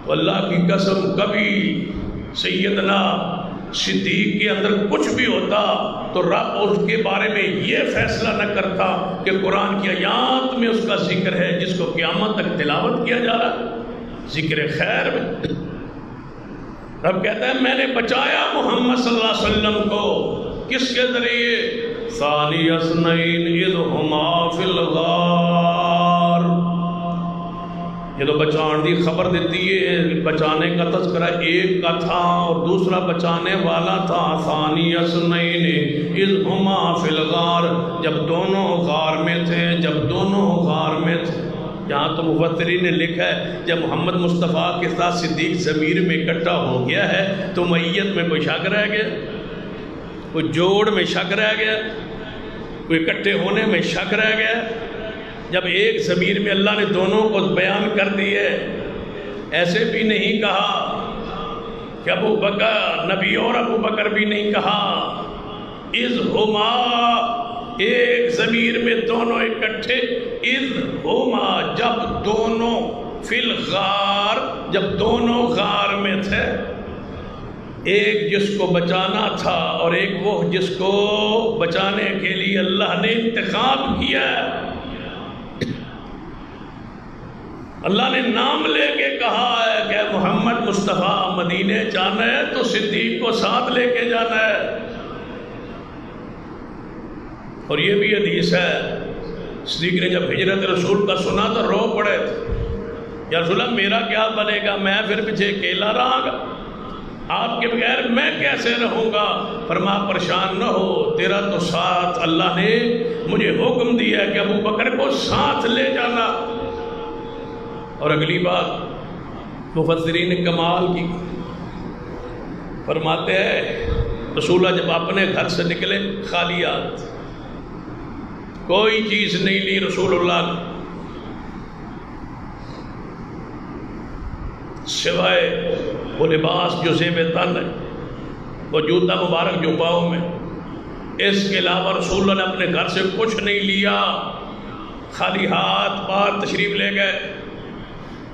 تو اللہ کی قسم کبھی سیدنا صدیق کے اندر کچھ بھی ہوتا تو رب اس کے بارے میں یہ فیصلہ نہ کرتا کہ قرآن کی آیات میں اس کا ذکر ہے جس کو قیامت تک تلاوت کیا جا رہا ہے، ذکر خیر میں۔ رب کہتا ہے میں نے بچایا محمد صلی اللہ علیہ وسلم کو، کس کے ذریعے؟ ثانی اثنین اذ ہما فی الغار، یہ تو بچان دی خبر دیتی ہے، بچانے کا تذکرہ ایک کا تھا اور دوسرا بچانے والا تھا۔ ثانی اثنین اذ ہما فی الغار، جب دونوں غار میں تھے، جب دونوں غار میں تھے۔ یہاں تو مفسرین نے لکھا ہے جب محمد مصطفیٰ کے ساتھ صدیق ضمیر میں اکٹھا ہو گیا ہے تو میت میں کوئی شک رہ گیا، کوئی جوڑ میں شک رہ گیا، کوئی اکٹھے ہونے میں شک رہ گیا؟ جب ایک ضمیر میں اللہ نے دونوں کو بیان کر دیے، ایسے بھی نہیں کہا کہ ابو بکر نبی اور ابو بکر بھی نہیں کہا، اذ ہما ایک ضمیر میں دونوں اکٹھے، اذ ہما جب دونوں، فی الغار جب دونوں غار میں تھے، ایک جس کو بچانا تھا اور ایک وہ جس کو بچانے کے لیے اللہ نے انتخاب کیا۔ اللہ نے نام لے کے کہا ہے کہ محمد مصطفیٰ مدینے جانا ہے تو صدیق کو ساتھ لے کے جانا ہے۔ اور یہ بھی حدیث ہے، صدیق نے جب ہجرت رسول کا سنا تو رو پڑے تھے، یا رسول اللہ میرا کیا بنے گا، میں پھر پیچھے اکیلا رہا گا، آپ کے بغیر میں کیسے رہوں گا؟ فرما پریشان نہ ہو، تیرا تو ساتھ اللہ نے مجھے حکم دیا کہ ابو بکر کو ساتھ لے جانا۔ اور اگلی بات مفسرین کمال کی فرماتے ہیں رسول اللہ جب اپنے گھر سے نکلے خالیات، کوئی چیز نہیں لی رسول اللہ نے سوائے وہ لباس جو زیب تن ہے، وہ جوتا مبارک جو پاؤں میں، اس کے علاوہ رسول اللہ نے اپنے گھر سے کچھ نہیں لیا، خالی ہاتھ پار تشریف لے گئے۔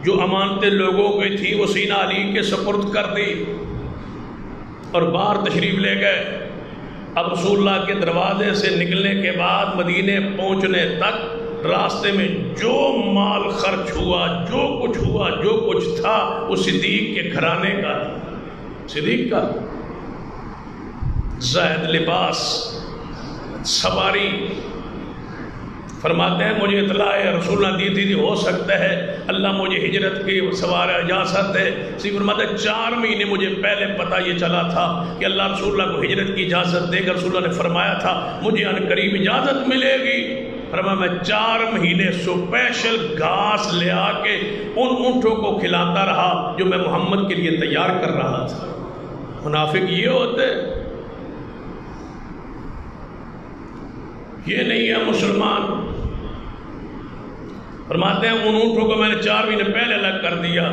جو امانتیں لوگوں کی تھی وہ سینہ علی کے سپرد کر دی اور باہر تشریف لے گئے۔ اب رسول اللہ کے دروازے سے نکلنے کے بعد مدینے پہنچنے تک راستے میں جو مال خرچ ہوا، جو کچھ تھا وہ صدیق کے گھرانے کا تھا، صدیق کا زائد لباس، سواری۔ فرماتے ہیں مجھے اطلاع ہے رسول اللہ دی تھی ہو سکتا ہے اللہ مجھے ہجرت کی سوار اجازت ہے، فرماتے ہیں 4 مہینے مجھے پہلے پتہ یہ چلا تھا کہ اللہ رسول اللہ کو ہجرت کی اجازت دے گا، رسول اللہ نے فرمایا تھا مجھے ان قریب اجازت ملے گی۔ فرمایا میں 4 مہینے سپیشل گھاس لے آ کے ان اونٹوں کو کھلاتا رہا جو میں محمد کے لیے تیار کر رہا تھا۔ منافق یہ ہوتے، یہ نہیں ہے مسلمان۔ فرماتے ہیں ان اونٹوں کو میں نے 4 مہینے پہلے الگ کر دیا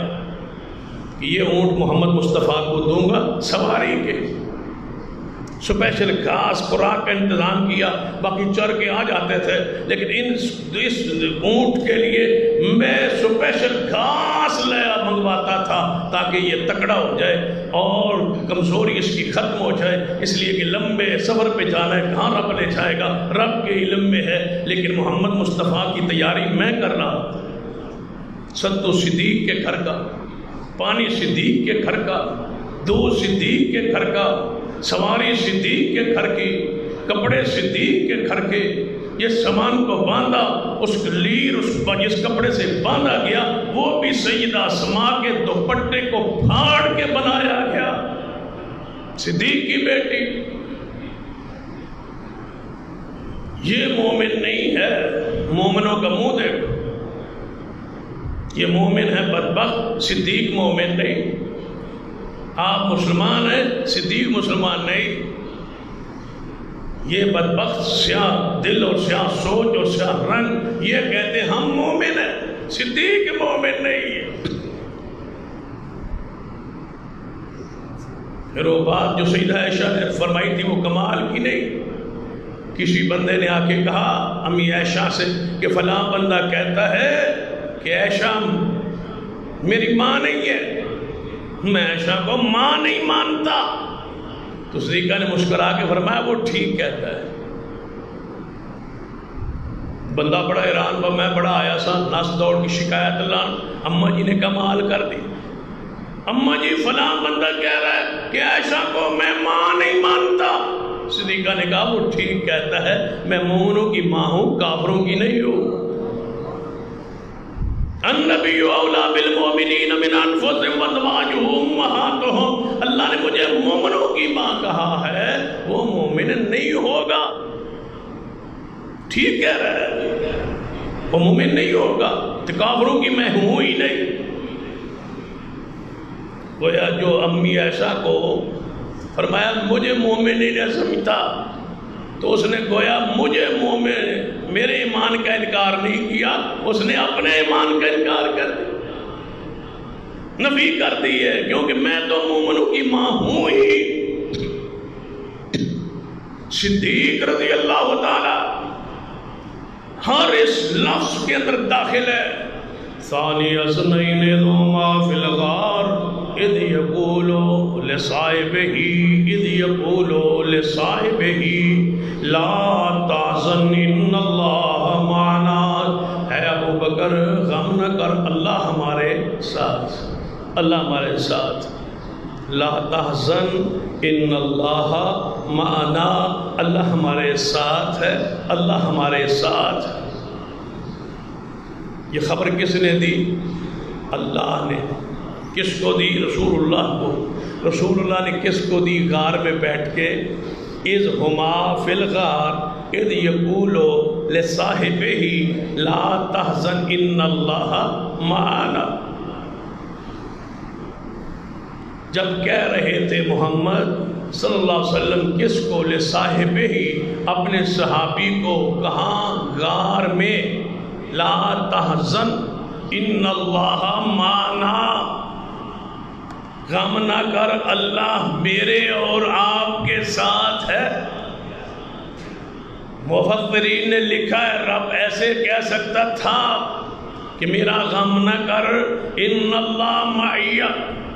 کہ یہ اونٹ محمد مصطفیٰ کو دوں گا سواری کے، سپیشل گھاس خوراک کا انتظام کیا، باقی چر کے آ جاتے تھے، لیکن اس اونٹ کے لیے میں سپیشل گھاس لیا منگواتا تھا تاکہ یہ تکڑا ہو جائے اور کمزوری اس کی ختم ہو جائے، اس لیے کہ لمبے سفر پہ جانا ہے، کہاں رب لے جائے گا، رب کے علم میں ہے، لیکن محمد مصطفیٰ کی تیاری میں کر رہا تھا۔ ستو صدیق کے گھر کا، پانی صدیق کے گھر کا، دودھ صدیق کے گھر کا، سواری صدیق کے گھر کی، کپڑے صدیق کے گھر کے، یہ سامان کو باندھا، اس لیر جس کپڑے سے باندھا گیا وہ بھی سیدہ اسماء کے دوپٹے کو پھاڑ کے بنایا گیا، صدیق کی بیٹی۔ یہ مومن نہیں ہے، مومنوں کا منہ دیکھو، یہ مومن ہے بدبخت، صدیق مومن نہیں۔ آپ مسلمان ہیں، صدیق مسلمان نہیں۔ یہ بدبخت سیاہ دل اور سیاہ سوچ اور سیاہ رنگ یہ کہتے ہیں ہم مومن ہیں، صدیق مومن نہیں ہے۔ پھر وہ بات جو سیدہ عائشہ نے فرمائی تھی وہ کمال کی نہیں۔ کسی بندے نے آ کے کہا امی عائشہ سے کہ فلاں بندہ کہتا ہے کہ عائشہ میری ماں نہیں ہے، میں عائشہ کو ماں نہیں مانتا، تو صدیقہ نے مسکرا کے فرمایا وہ ٹھیک کہتا ہے۔ بندہ بڑا حیران با، میں بڑا آیا سا، نس دوڑ کی شکایت اللہ اماں جی نے کمال کر دی، اماں جی فلاں بندہ کہہ رہا ہے کہ عائشہ کو میں ماں نہیں مانتا۔ صدیقہ نے کہا وہ ٹھیک کہتا ہے، میں مومنوں کی ماں ہوں، کافروں کی نہیں ہوں۔ النبی اولا بالمؤمنین من انفسہم وازواجہ امہاتہم، اللہ نے مجھے مومنوں کی ماں کہا ہے، وہ مومن نہیں ہوگا، ٹھیک کہہ رہا ہے، وہ مومن نہیں ہوگا، تو کافروں کی میں ہوں ہی نہیں۔ گویا جو امی عائشہ کو فرمایا مجھے مومن نہیں سمجھتا، تو اس نے گویا مجھے مومن میرے ایمان کا انکار نہیں کیا، اس نے اپنے ایمان کا انکار کر دیا، نفی کر دی ہے، کیونکہ میں تو مومنوں کی ماں ہوں ہی۔ صدیق رضی اللہ تعالی ہر اس لفظ کے اندر داخل ہے. ثانی اثنین اذ ہما فی الغار اذ یقول لصاحبہ لا تحزن ان اللہ معنا. اے ابو بکر غم نہ کر، اللہ ہمارے ساتھ، اللہ ہمارے ساتھ. لا تحزن ان اللہ معنا، اللہ ہمارے ساتھ ہے، اللہ ہمارے ساتھ. یہ خبر کس نے دی؟ اللہ نے. کس کو دی؟ رسول اللہ کو. رسول اللہ نے کس کو دی؟ غار میں بیٹھ کے. اذ ہما فی الغار اذ یقول لصاحبہ لا تحزن ان اللہ معنا. جب کہہ رہے تھے محمد صلی اللہ علیہ وسلم کس کو؟ لصاحبہ، اپنے صحابی کو. کہاں؟ غار میں. لا تحزن ان اللہ معنا، غم نہ کر، اللہ میرے اور آپ کے ساتھ ہے. مفسرین نے لکھا ہے رب ایسے کہہ سکتا تھا کہ میرا غم نہ کر، ان اللہ معی،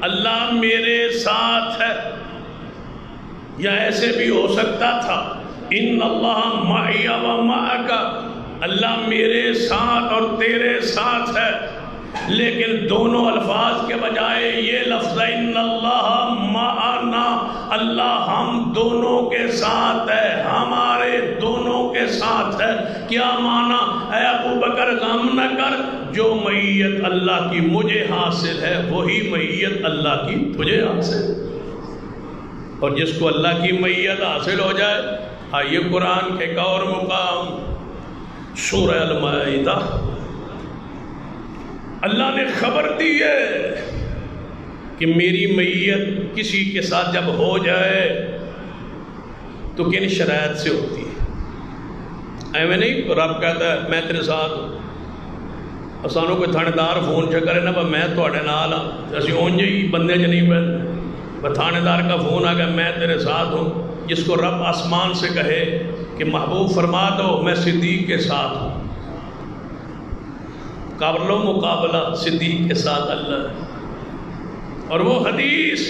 اللہ میرے ساتھ ہے. یا ایسے بھی ہو سکتا تھا ان اللہ معی و معک، اللہ میرے ساتھ اور تیرے ساتھ ہے. لیکن دونوں الفاظ کے بجائے یہ لفظ ان اللہ معنا، اللہ ہم دونوں کے ساتھ ہے، ہمارے دونوں کے ساتھ ہے. کیا معنی؟ اے ابو بکر غم نہ کر، جو معیت اللہ کی مجھے حاصل ہے وہی معیت اللہ کی تجھے حاصل. اور جس کو اللہ کی معیت حاصل ہو جائے، آئیے قرآن کے ایک اور مقام سورہ المائدہ، اللہ نے خبر دی ہے کہ میری معیت کسی کے ساتھ جب ہو جائے تو کن شرائط سے ہوتی ہے. ایویں نہیں رب کہتا ہے میں تیرے ساتھ ہوں. سانو کوئی تھانے فون چ کرے نا میں تھوڑے نال ہاں، اسی اونج ہی بندے چ نہیں پہ تھانے دار کا فون آ گیا میں تیرے ساتھ ہوں. جس کو رب آسمان سے کہے کہ محبوب فرما دو میں صدیق کے ساتھ ہوں، کر لو مقابلہ صدیق کے ساتھ اللہ. اور وہ حدیث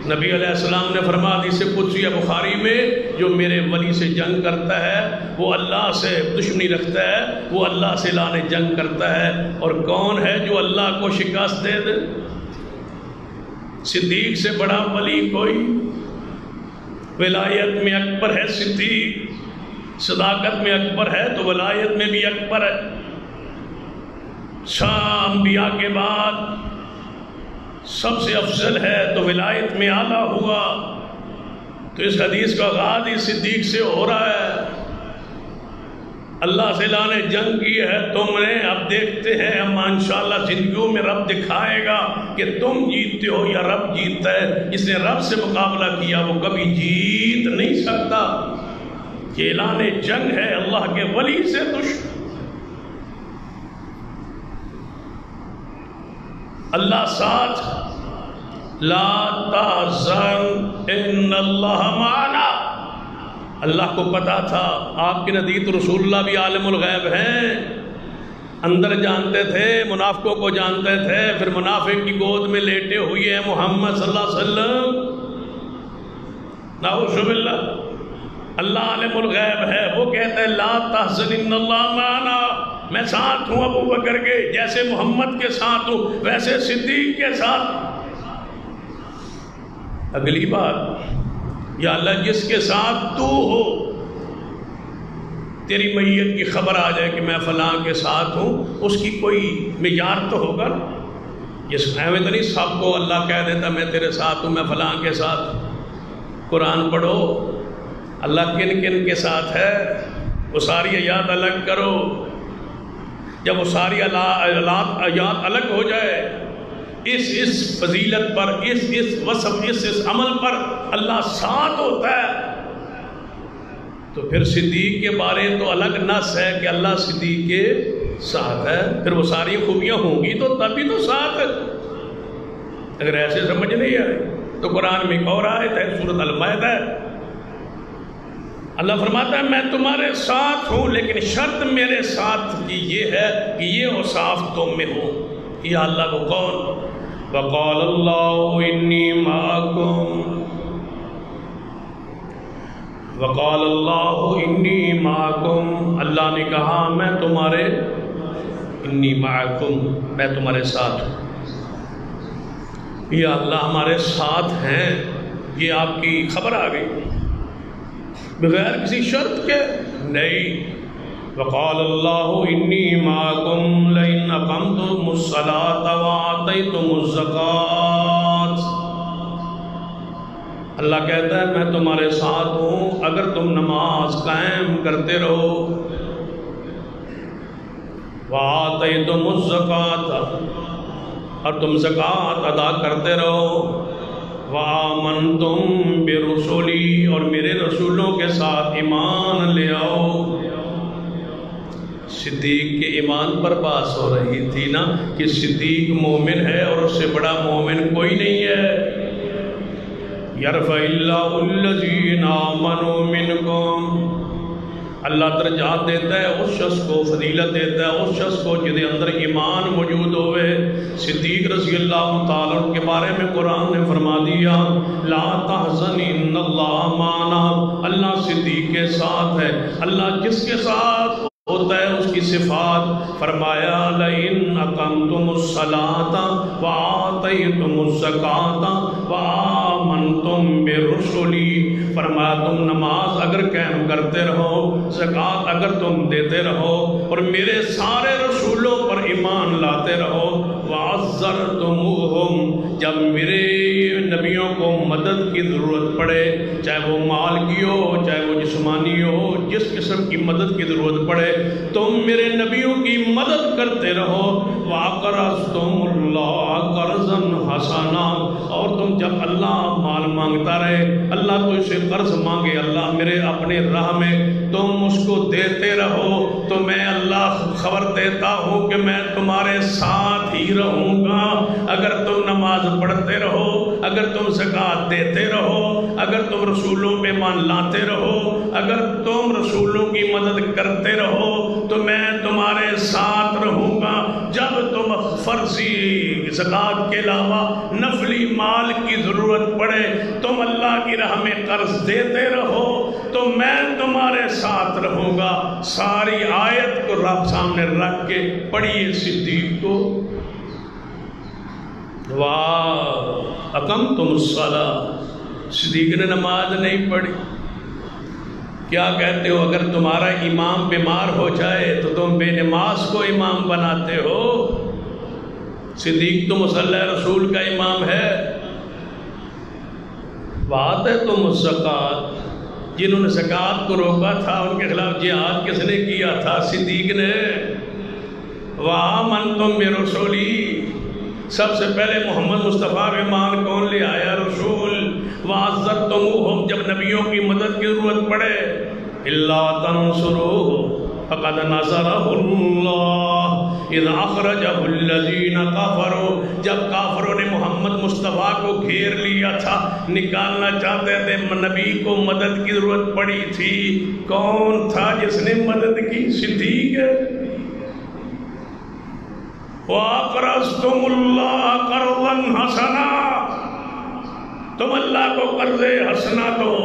نبی علیہ السلام نے فرما حدیث قدسی بخاری میں، جو میرے ولی سے جنگ کرتا ہے وہ اللہ سے دشمنی رکھتا ہے، وہ اللہ سے اعلان جنگ کرتا ہے. اور کون ہے جو اللہ کو شکست دے دے؟ صدیق سے بڑا ولی کوئی. ولایت میں اکبر ہے صدیق، صداقت میں اکبر ہے تو ولایت میں بھی اکبر ہے. شاہ انبیاء کے بعد سب سے افضل ہے تو ولایت میں اعلیٰ ہوا. تو اس حدیث کا آغاز ہی صدیق سے ہو رہا ہے. اللہ سے اعلان جنگ کی ہے تم نے، اب دیکھتے ہیں ہم انشاءاللہ زندگیوں میں رب دکھائے گا کہ تم جیتتے ہو یا رب جیتتا ہے. جس نے رب سے مقابلہ کیا وہ کبھی جیت نہیں سکتا. یہ اعلان جنگ ہے اللہ کے ولی سے دشمن. اللہ ساتھ. لا تحزن ان اللہ معنا. اللہ کو پتا تھا آپ کے نزدیک رسول اللہ بھی عالم الغیب ہیں، اندر جانتے تھے، منافقوں کو جانتے تھے. پھر منافق کی گود میں لیٹے ہوئے ہیں محمد صلی اللہ علیہ وسلم. نعوذ باللہ. اللہ عالم الغیب ہے، وہ کہتا ہے لا تحزن ان اللہ معنا، میں ساتھ ہوں ابو بکر کے، جیسے محمد کے ساتھ ہوں ویسے صدیق کے ساتھ. اگلی بات، یا اللہ جس کے ساتھ تو ہو، تیری میت کی خبر آ جائے کہ میں فلاں کے ساتھ ہوں، اس کی کوئی معیار تو ہوگا. یہ ایویں تو نہیں سب کو اللہ کہہ دیتا میں تیرے ساتھ ہوں، میں فلاں کے ساتھ. قرآن پڑھو اللہ کن کن کے ساتھ ہے وہ ساری آیات الگ کرو. جب وہ ساری آیات الگ ہو جائے، اس فضیلت پر، اس وصف، اس عمل پر اللہ ساتھ ہوتا ہے، تو پھر صدیق کے بارے تو الگ نص ہے کہ اللہ صدیق کے ساتھ ہے. پھر وہ ساری خوبیاں ہوں گی تو تبھی تو ساتھ ہے. اگر ایسے سمجھ نہیں آئے تو قرآن میں ایک اور آیت ہے سورۃ المائدہ ہے. اللہ فرماتا ہے میں تمہارے ساتھ ہوں، لیکن شرط میرے ساتھ کی یہ ہے کہ یہ اوصاف تم میں ہو۔ یا اللہ کو کون؟ وقال اللہ انی معکم، وقال اللہ انی معکم، اللہ نے کہا میں تمہارے، انی معکم، میں تمہارے ساتھ ہوں۔ یا اللہ ہمارے ساتھ ہیں، یہ آپ کی خبر آ گئی بغیر کسی شرط کے؟ نہیں۔ وقال اللہ انی معکم لئن اقمتم الصلاۃ وآتیتم الزکاۃ، اللہ کہتا ہے میں تمہارے ساتھ ہوں اگر تم نماز قائم کرتے رہو، وآتیتم الزکاۃ، اور تم زکوٰۃ ادا کرتے رہو، وآمنتم برسولی، اور میرے رسولوں کے ساتھ ایمان لے آؤ۔ صدیق کے ایمان پر بات ہو رہی تھی نا کہ صدیق مومن ہے اور اس سے بڑا مومن کوئی نہیں ہے۔ یرفع اللہ الذین آمنوا منکم، اللہ درجات دیتا ہے اس شخص کو، فضیلت دیتا ہے اس شخص کو جن کے اندر ایمان موجود ہوئے۔ صدیق رضی اللہ تعالیٰ کے بارے میں قرآن نے فرما دیا لا تحزن ان اللہ معنا، اللہ صدیق کے ساتھ ہے۔ اللہ جس کے ساتھ ہوتا ہے اس کی صفات، فرمایا لئن اقمتم الصلاۃ وآتیتم الزکاۃ وآمنتم برسلی، فرمایا تم نماز اگر قائم کرتے رہو، زکوٰۃ اگر تم دیتے رہو، اور میرے سارے رسولوں پر ایمان لاتے رہو، وعزرتموہم، جب میرے نبیوں کو مدد کی ضرورت پڑے، چاہے وہ مال کی ہو چاہے وہ جسمانی ہو، جس قسم کی مدد کی ضرورت پڑے تم میرے نبیوں کی مدد کرتے رہو، وَأَقْرَضْتُمُ اللَّهَ قَرْضًا حَسَنًا، اور تم جب اللہ مال مانگتا رہے، اللہ تو اسے قرض مانگے، اللہ میرے اپنے راہ میں تم اس کو دیتے رہو، تو میں اللہ خبر دیتا ہوں کہ میں تمہارے ساتھ ہی رہوں گا۔ اگر تم نماز پڑھتے رہو، اگر تم زکوٰۃ دیتے رہو، اگر تم رسولوں پہ ایمان لاتے رہو، اگر تم رسولوں کی مدد کرتے رہو، تو میں تمہارے ساتھ رہوں گا۔ جب تم فرضی زکوٰۃ کے علاوہ نفلی مال کی ضرورت پڑے، تم اللہ کی راہ میں قرض دیتے رہو، تو میں تمہارے ساتھ رہوں گا۔ ساری آیت کو رب سامنے رکھ کے پڑھیے صدیق کو، وَأَقَمْتُمُ الصَّلَاةَ، صدیق نے نماز نہیں پڑھی۔ کیا کہتے ہو؟ اگر تمہارا امام بیمار ہو جائے تو تم بے نماز کو امام بناتے ہو؟ صدیق تو مصلی رسول کا امام ہے۔ وَآتَیتُمُ الزَّکَاۃ، جنہوں نے زکوٰۃ کو روکا تھا ان کے خلاف جہاد کس نے کیا تھا؟ صدیق نے۔ وَآمَنْتُمْ بِرُسُولِی، سب سے پہلے محمد مصطفیٰ پہ ایمان کون لے آیا؟ رسول۔ وَعَزَّرْتُمُوہُم، جب نبیوں کی مدد کی ضرورت پڑے، إِلَّا تَنْصُرُوهُ فَقَدْ نَصَرَهُ اللَّهُ إِذْ أَخْرَجَهُ الَّذِينَ كَفَرُوا، جب کافروں نے محمد مصطفیٰ کو گھیر لیا تھا، نکالنا چاہتے تھے، نبی کو مدد کی ضرورت پڑی تھی، کون تھا جس نے مدد کی؟ صدیق ہے۔ وَأَقْرَضْتُمُ اللَّهَ قَرْضًا حَسَنًا، تم اللہ کو قرض حسنہ دو۔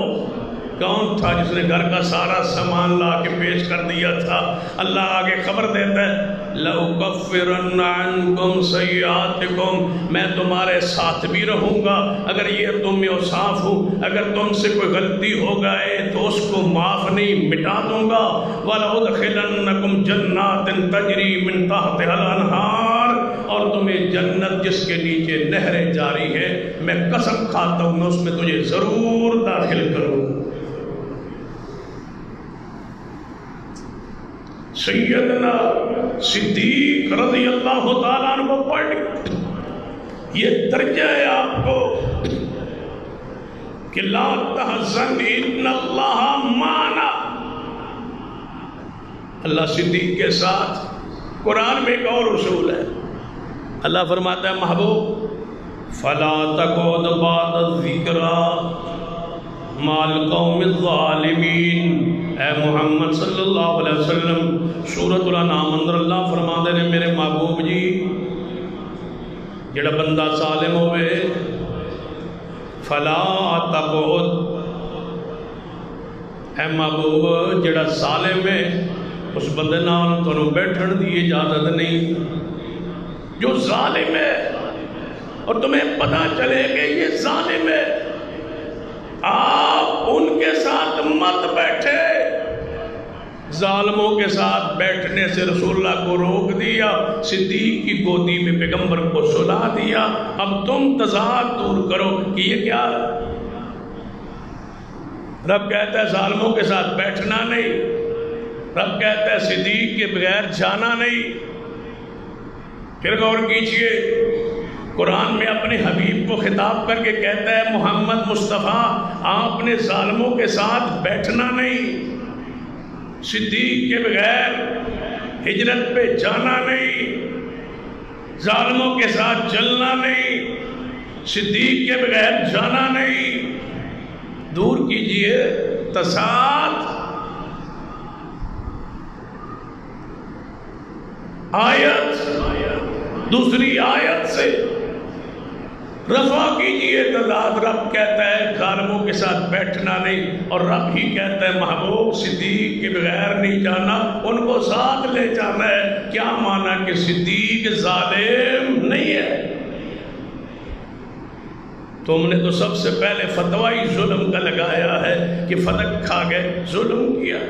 کون تھا جس نے گھر کا سارا سامان لا کے پیش کر دیا تھا؟ اللہ آگے خبر دیتا ہے لَأُكَفِّرَنَّ عَنْكُمْ سَيِّئَاتِكُمْ، میں تمہارے ساتھ بھی رہوں گا اگر یہ تم میں اوصاف ہو، اگر تم سے کوئی غلطی ہو گئے تو اس کو معاف نہیں، مٹا دوں گا۔ وَلَأُدْخِلَنَّكُمْ جَنَّاتٍ تَجْرِي مِن تَحْتِهَا الْأَنْهَارُ، اور تمہیں جنت جس کے نیچے نہریں جاری ہیں، میں قسم کھاتا ہوں میں اس میں تجھے ضرور داخل کروں۔ سیدنا صدیق رضی اللہ تعالیٰ عنہ کو پڑھ، یہ درجہ ہے آپ کو کہ لا تحزن ان اللہ معنا، اللہ صدیق کے ساتھ۔ قرآن میں ایک اور اصول ہے، اللہ فرماتا ہے محبوب فلا تقعد بعد الذکریٰ مال قوم الظالمین۔ اے محمد صلی اللہ علیہ وسلم سورۃ الانعام اندر اللہ فرما دے نے میرے محبوب جی جڑا بندہ ظالم ہوئے فلا تقعد، اے محبوب جڑا ظالم ہے اس بندے نال تو بیٹھن دی اجازت نہیں۔ جو ظالم ہے اور تمہیں پتہ چلے کہ یہ ظالم ہے، آپ ان کے ساتھ مت بیٹھے۔ ظالموں کے ساتھ بیٹھنے سے رسول اللہ کو روک دیا، صدیق کی گودی میں پیغمبر کو سلا دیا۔ اب تم تضاد دور کرو کہ یہ کیا ہے؟ رب کہتا ہے ظالموں کے ساتھ بیٹھنا نہیں، رب کہتا ہے صدیق کے بغیر جانا نہیں۔ پھر غور کیجئے، قرآن میں اپنے حبیب کو خطاب کر کے کہتا ہے محمد مصطفیٰ آپ نے ظالموں کے ساتھ بیٹھنا نہیں، صدیق کے بغیر ہجرت پہ جانا نہیں، ظالموں کے ساتھ چلنا نہیں، صدیق کے بغیر جانا نہیں۔ دور کیجئے تصاد۔ آیت دوسری آیت سے رفع کیجئے تضاد۔ رب کہتا ہے ظالموں کے ساتھ بیٹھنا نہیں، اور رب ہی کہتا ہے محبوب صدیق کے بغیر نہیں جانا، ان کو ساتھ لے جانا ہے۔ کیا مانا کہ صدیق ظالم نہیں ہے؟ تم نے تو سب سے پہلے فتوی ظلم کا لگایا ہے کہ فتق کھا گئے، ظلم کیا۔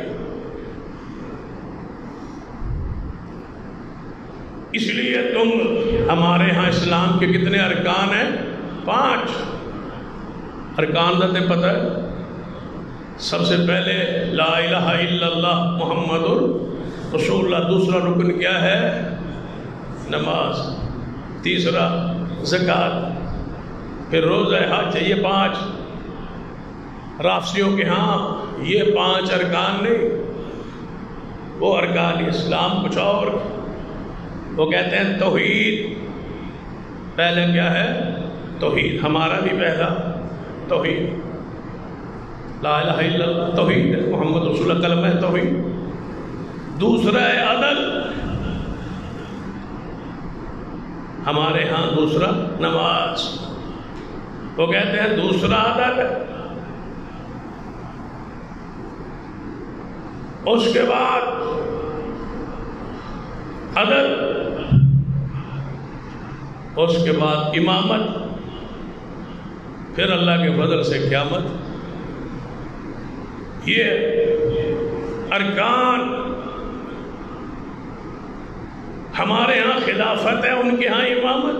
اس لیے تم ہمارے ہاں اسلام کے کتنے ارکان ہیں؟ 5 ارکان دتے پتہ ہے؟ سب سے پہلے لا الہ الا اللہ محمد رسول اللہ۔ دوسرا رکن کیا ہے؟ نماز۔ تیسرا زکوٰۃ، پھر روزہ حج۔ یہ 5 رافضیوں کے ہاں یہ 5 ارکان نہیں، وہ ارکان اسلام کچھ اور۔ وہ کہتے ہیں توحید پہلے کیا ہے؟ توحید۔ ہمارا بھی پہلا توحید، لا الہ الا اللہ توحید ہے، محمد رسول اللہ کلمہ ہے توحید۔ دوسرا ہے عدل، ہمارے ہاں دوسرا نماز۔ وہ کہتے ہیں دوسرا عدل ہے۔ اس کے بعد عدل، اس کے بعد امامت، پھر اللہ کے فضل سے قیامت۔ یہ ارکان ہمارے ہاں خلافت ہے، ان کے ہاں امامت،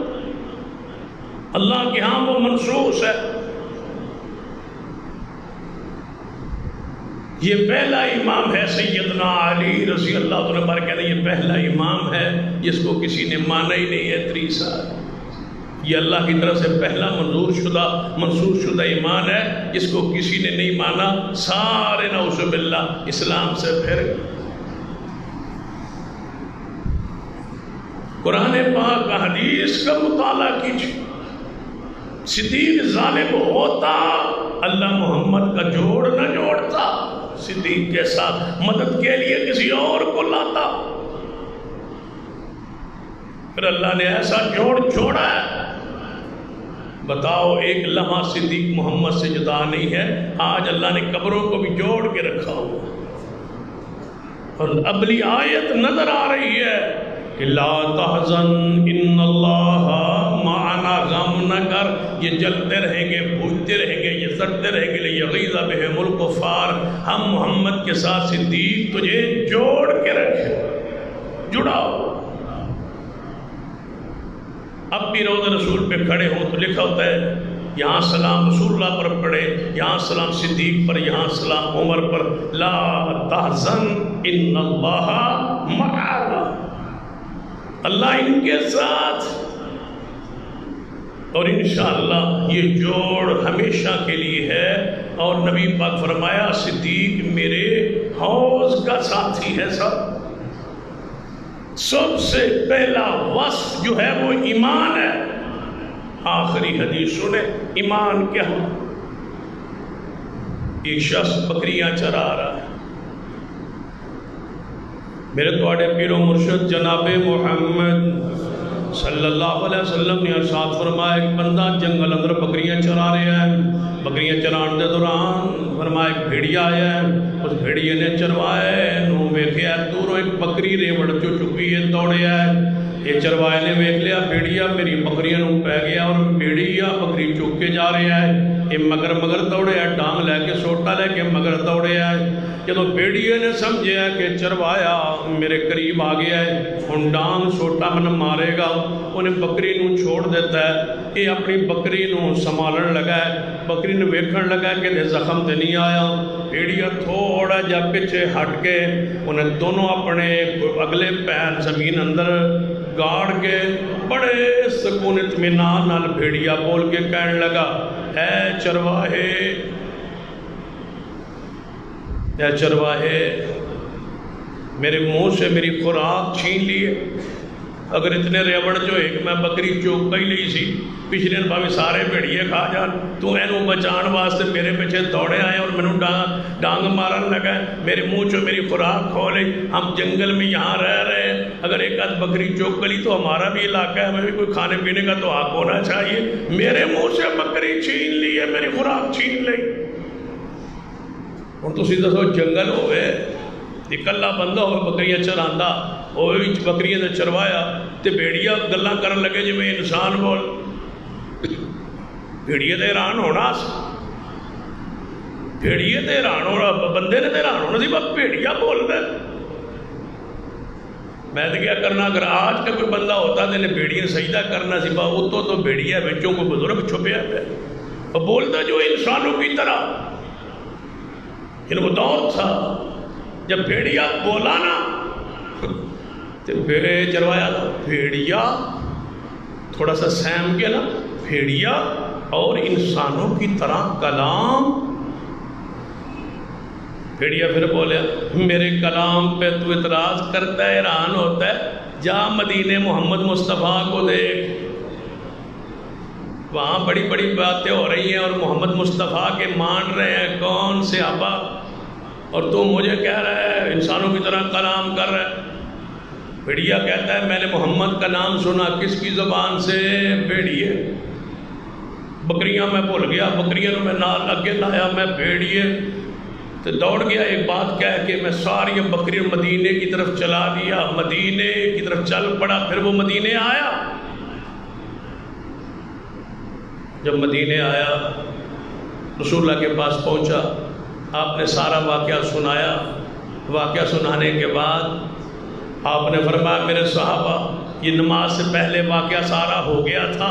اللہ کے ہاں وہ منصوص ہے۔ یہ پہلا امام ہے سیدنا علی رضی اللہ عنہ پر، کہتے ہیں یہ پہلا امام ہے جس کو کسی نے مانا ہی نہیں ہے 30 سال۔ یہ اللہ کی طرف سے پہلا منظور شدہ ایمان ہے جس کو کسی نے نہیں مانا، سارے نعوذ باللہ اسلام سے پھر گئے۔ قرآن پاک کا حدیث کا مطالعہ کیجیے۔ صدیق ظالم ہوتا اللہ محمد کا جوڑ نہ جوڑتا، صدیق کے ساتھ مدد کے لیے کسی اور کو لاتا، پھر اللہ نے ایسا جوڑ چھوڑا ہے۔ بتاؤ ایک لمحہ صدیق محمد سے جدا نہیں ہے۔ آج اللہ نے قبروں کو بھی جوڑ کے رکھا ہوا، اور اگلی آیت نظر آ رہی ہے کہ لا تحزن ان اللہ معنا، غم نہ کر، یہ جلتے رہیں گے، پوجتے رہیں گے، یہ سڑتے رہیں گے، لیغیظ بہم الکفار، ہم محمد کے ساتھ صدیق تجھے جوڑ کے رکھے، جڑاؤ۔ اب بھی روضہ رسول پہ کھڑے ہوں تو لکھا ہوتا ہے یہاں سلام رسول اللہ پر پڑھے، یہاں سلام صدیق پر، یہاں سلام عمر پر۔ لا تحزن ان اللہ معنا، اللہ ان کے ساتھ، اور انشاءاللہ یہ جوڑ ہمیشہ کے لیے ہے۔ اور نبی پاک فرمایا صدیق میرے حوض کا ساتھی ہے۔ سب سے پہلا وصف جو ہے وہ ایمان ہے۔ آخری حدیث سنیں ایمان کیا ہو؟ ایک شخص بکریاں چرا رہا ہے. میرے تواڈے پیر و مرشد جناب محمد صلی اللہ علیہ وسلم نے ارشاد فرمایا ایک بندہ جنگل اندر بکریاں چرا رہا ہے. بکریاں چران دے دوران فرمایا ایک بھیڑیا آیا ہے. اس بھیڑیے نے چروائے نو ویکھیا دوروں ایک بکری ریوڑ چو چکی ہے دوڑیا ہے. یہ چروائے نے ویکھ لیا بھیڑیا میری بکریاں نو پہ گیا اور بھیڑیا بکری چک کے جا رہا ہے. یہ مگر دوڑیا ڈانگ لے کے سوٹا لے کے مگر دوڑیا ہے. جدو بھیڑیے نے سمجھیا کہ چروایا میرے قریب آ گیا ہے ہن ڈانگ سوٹا من مارے گا انہیں بکری نو چھوڑ دیتا ہے. یہ اپنی بکری نو سنبھالن لگا ہے. بکری نو ویکھن لگا کہ دے زخم تے نہیں آیا. بھیڑیا تھوڑا جا پیچھے ہٹ کے انہیں دونوں اپنے اگلے پیر زمین اندر گاڑ کے بڑے سکون اطمینان نال بھیڑیا بول کے کہنے لگا اے چرواہے میرے منہ سے میری خوراک چھین لیے. اگر اتنے ریوڑ جو ایک میں بکری چوک ہی نہیں سی پچھلے دن بھاویں سارے بھیڑیے کھا جان تو اینو بچان واسطے میرے پیچھے دوڑے آئے اور مینوں ڈانگ مارن لگا. میرے منہ چو میری خوراک کھو لی. ہم جنگل میں یہاں رہ رہے ہیں. اگر ایک آدھ بکری چوک لی تو ہمارا بھی علاقہ ہے ہمیں بھی کوئی کھانے پینے کا تو حق ہونا چاہیے. میرے منہ سے بکری چھین لی ہے میری خوراک چھین لی. اور تسی دسو جنگل ہوئے اکلا بندہ ہوئے بکریاں چراندا ہوئے بکریاں نے چروایا تے بھیڑیا گلاں کرن لگے جی میں انسان بول. بھیڑیے تے حیران ہونا بھیڑیے تے حیران ہونا بندے نے تے حیران ہونا سی بس بھیڑیا بول دے. میں تو کیا کرنا اگر آج کا کوئی بندہ ہوتا تو انہیں بھیڑی نے سجدہ کرنا سی با تو بھیڑیا بچوں کو بزرگ چھپیا پہ اور بولتا جو انسانوں کی طرح. ان کو دور تھا جب بھیڑیا بولا نا تو چروایا تھا بھیڑیا تھوڑا سا سہم کے نا بھیڑیا اور انسانوں کی طرح کلام. بھیڑیا پھر بولے میرے کلام پہ تو اعتراض کرتا ہے حیران ہوتا ہے جا مدینے محمد مصطفیٰ کو دیکھ وہاں بڑی بڑی باتیں ہو رہی ہیں اور محمد مصطفیٰ کے مان رہے ہیں کون صحابہ اور تو مجھے کہہ رہا ہے انسانوں کی طرح کلام کر رہا ہے. بھیڑیا کہتا ہے میں نے محمد کا نام سنا کس کی زبان سے بھیڑیے. بکریاں میں بھول گیا بکریاں میں نال اگے لایا میں بھیڑیے تو دوڑ گیا ایک بات کہہ کہ میں ساری بکریاں مدینے کی طرف چلا دیا. مدینے کی طرف چل پڑا. پھر وہ مدینے آیا. جب مدینے آیا رسول اللہ کے پاس پہنچا آپ نے سارا واقعہ سنایا. واقعہ سنانے کے بعد آپ نے فرمایا میرے صحابہ یہ نماز سے پہلے واقعہ سارا ہو گیا تھا.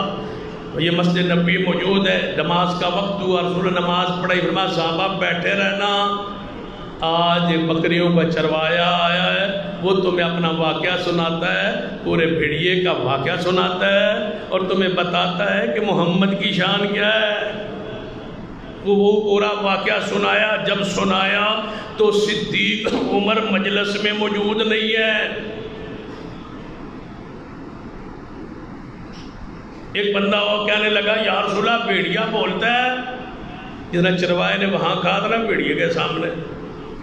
یہ مسجد نبی موجود ہے نماز کا وقت ہوا رسول نماز پڑھائی. فرمایا صحابہ بیٹھے رہنا آج بکریوں کا چروایا آیا ہے وہ تمہیں اپنا واقعہ سناتا ہے پورے بھیڑیے کا واقعہ سناتا ہے اور تمہیں بتاتا ہے کہ محمد کی شان کیا ہے. وہ پورا واقعہ سنایا. جب سنایا تو صدیق عمر مجلس میں موجود نہیں ہے. ایک بندہ وہ کہنے لگا یا رسول اللہ بھیڑیا بولتا ہے جتنا چروائے نے وہاں کہا تھا نا بھیڑیے کے سامنے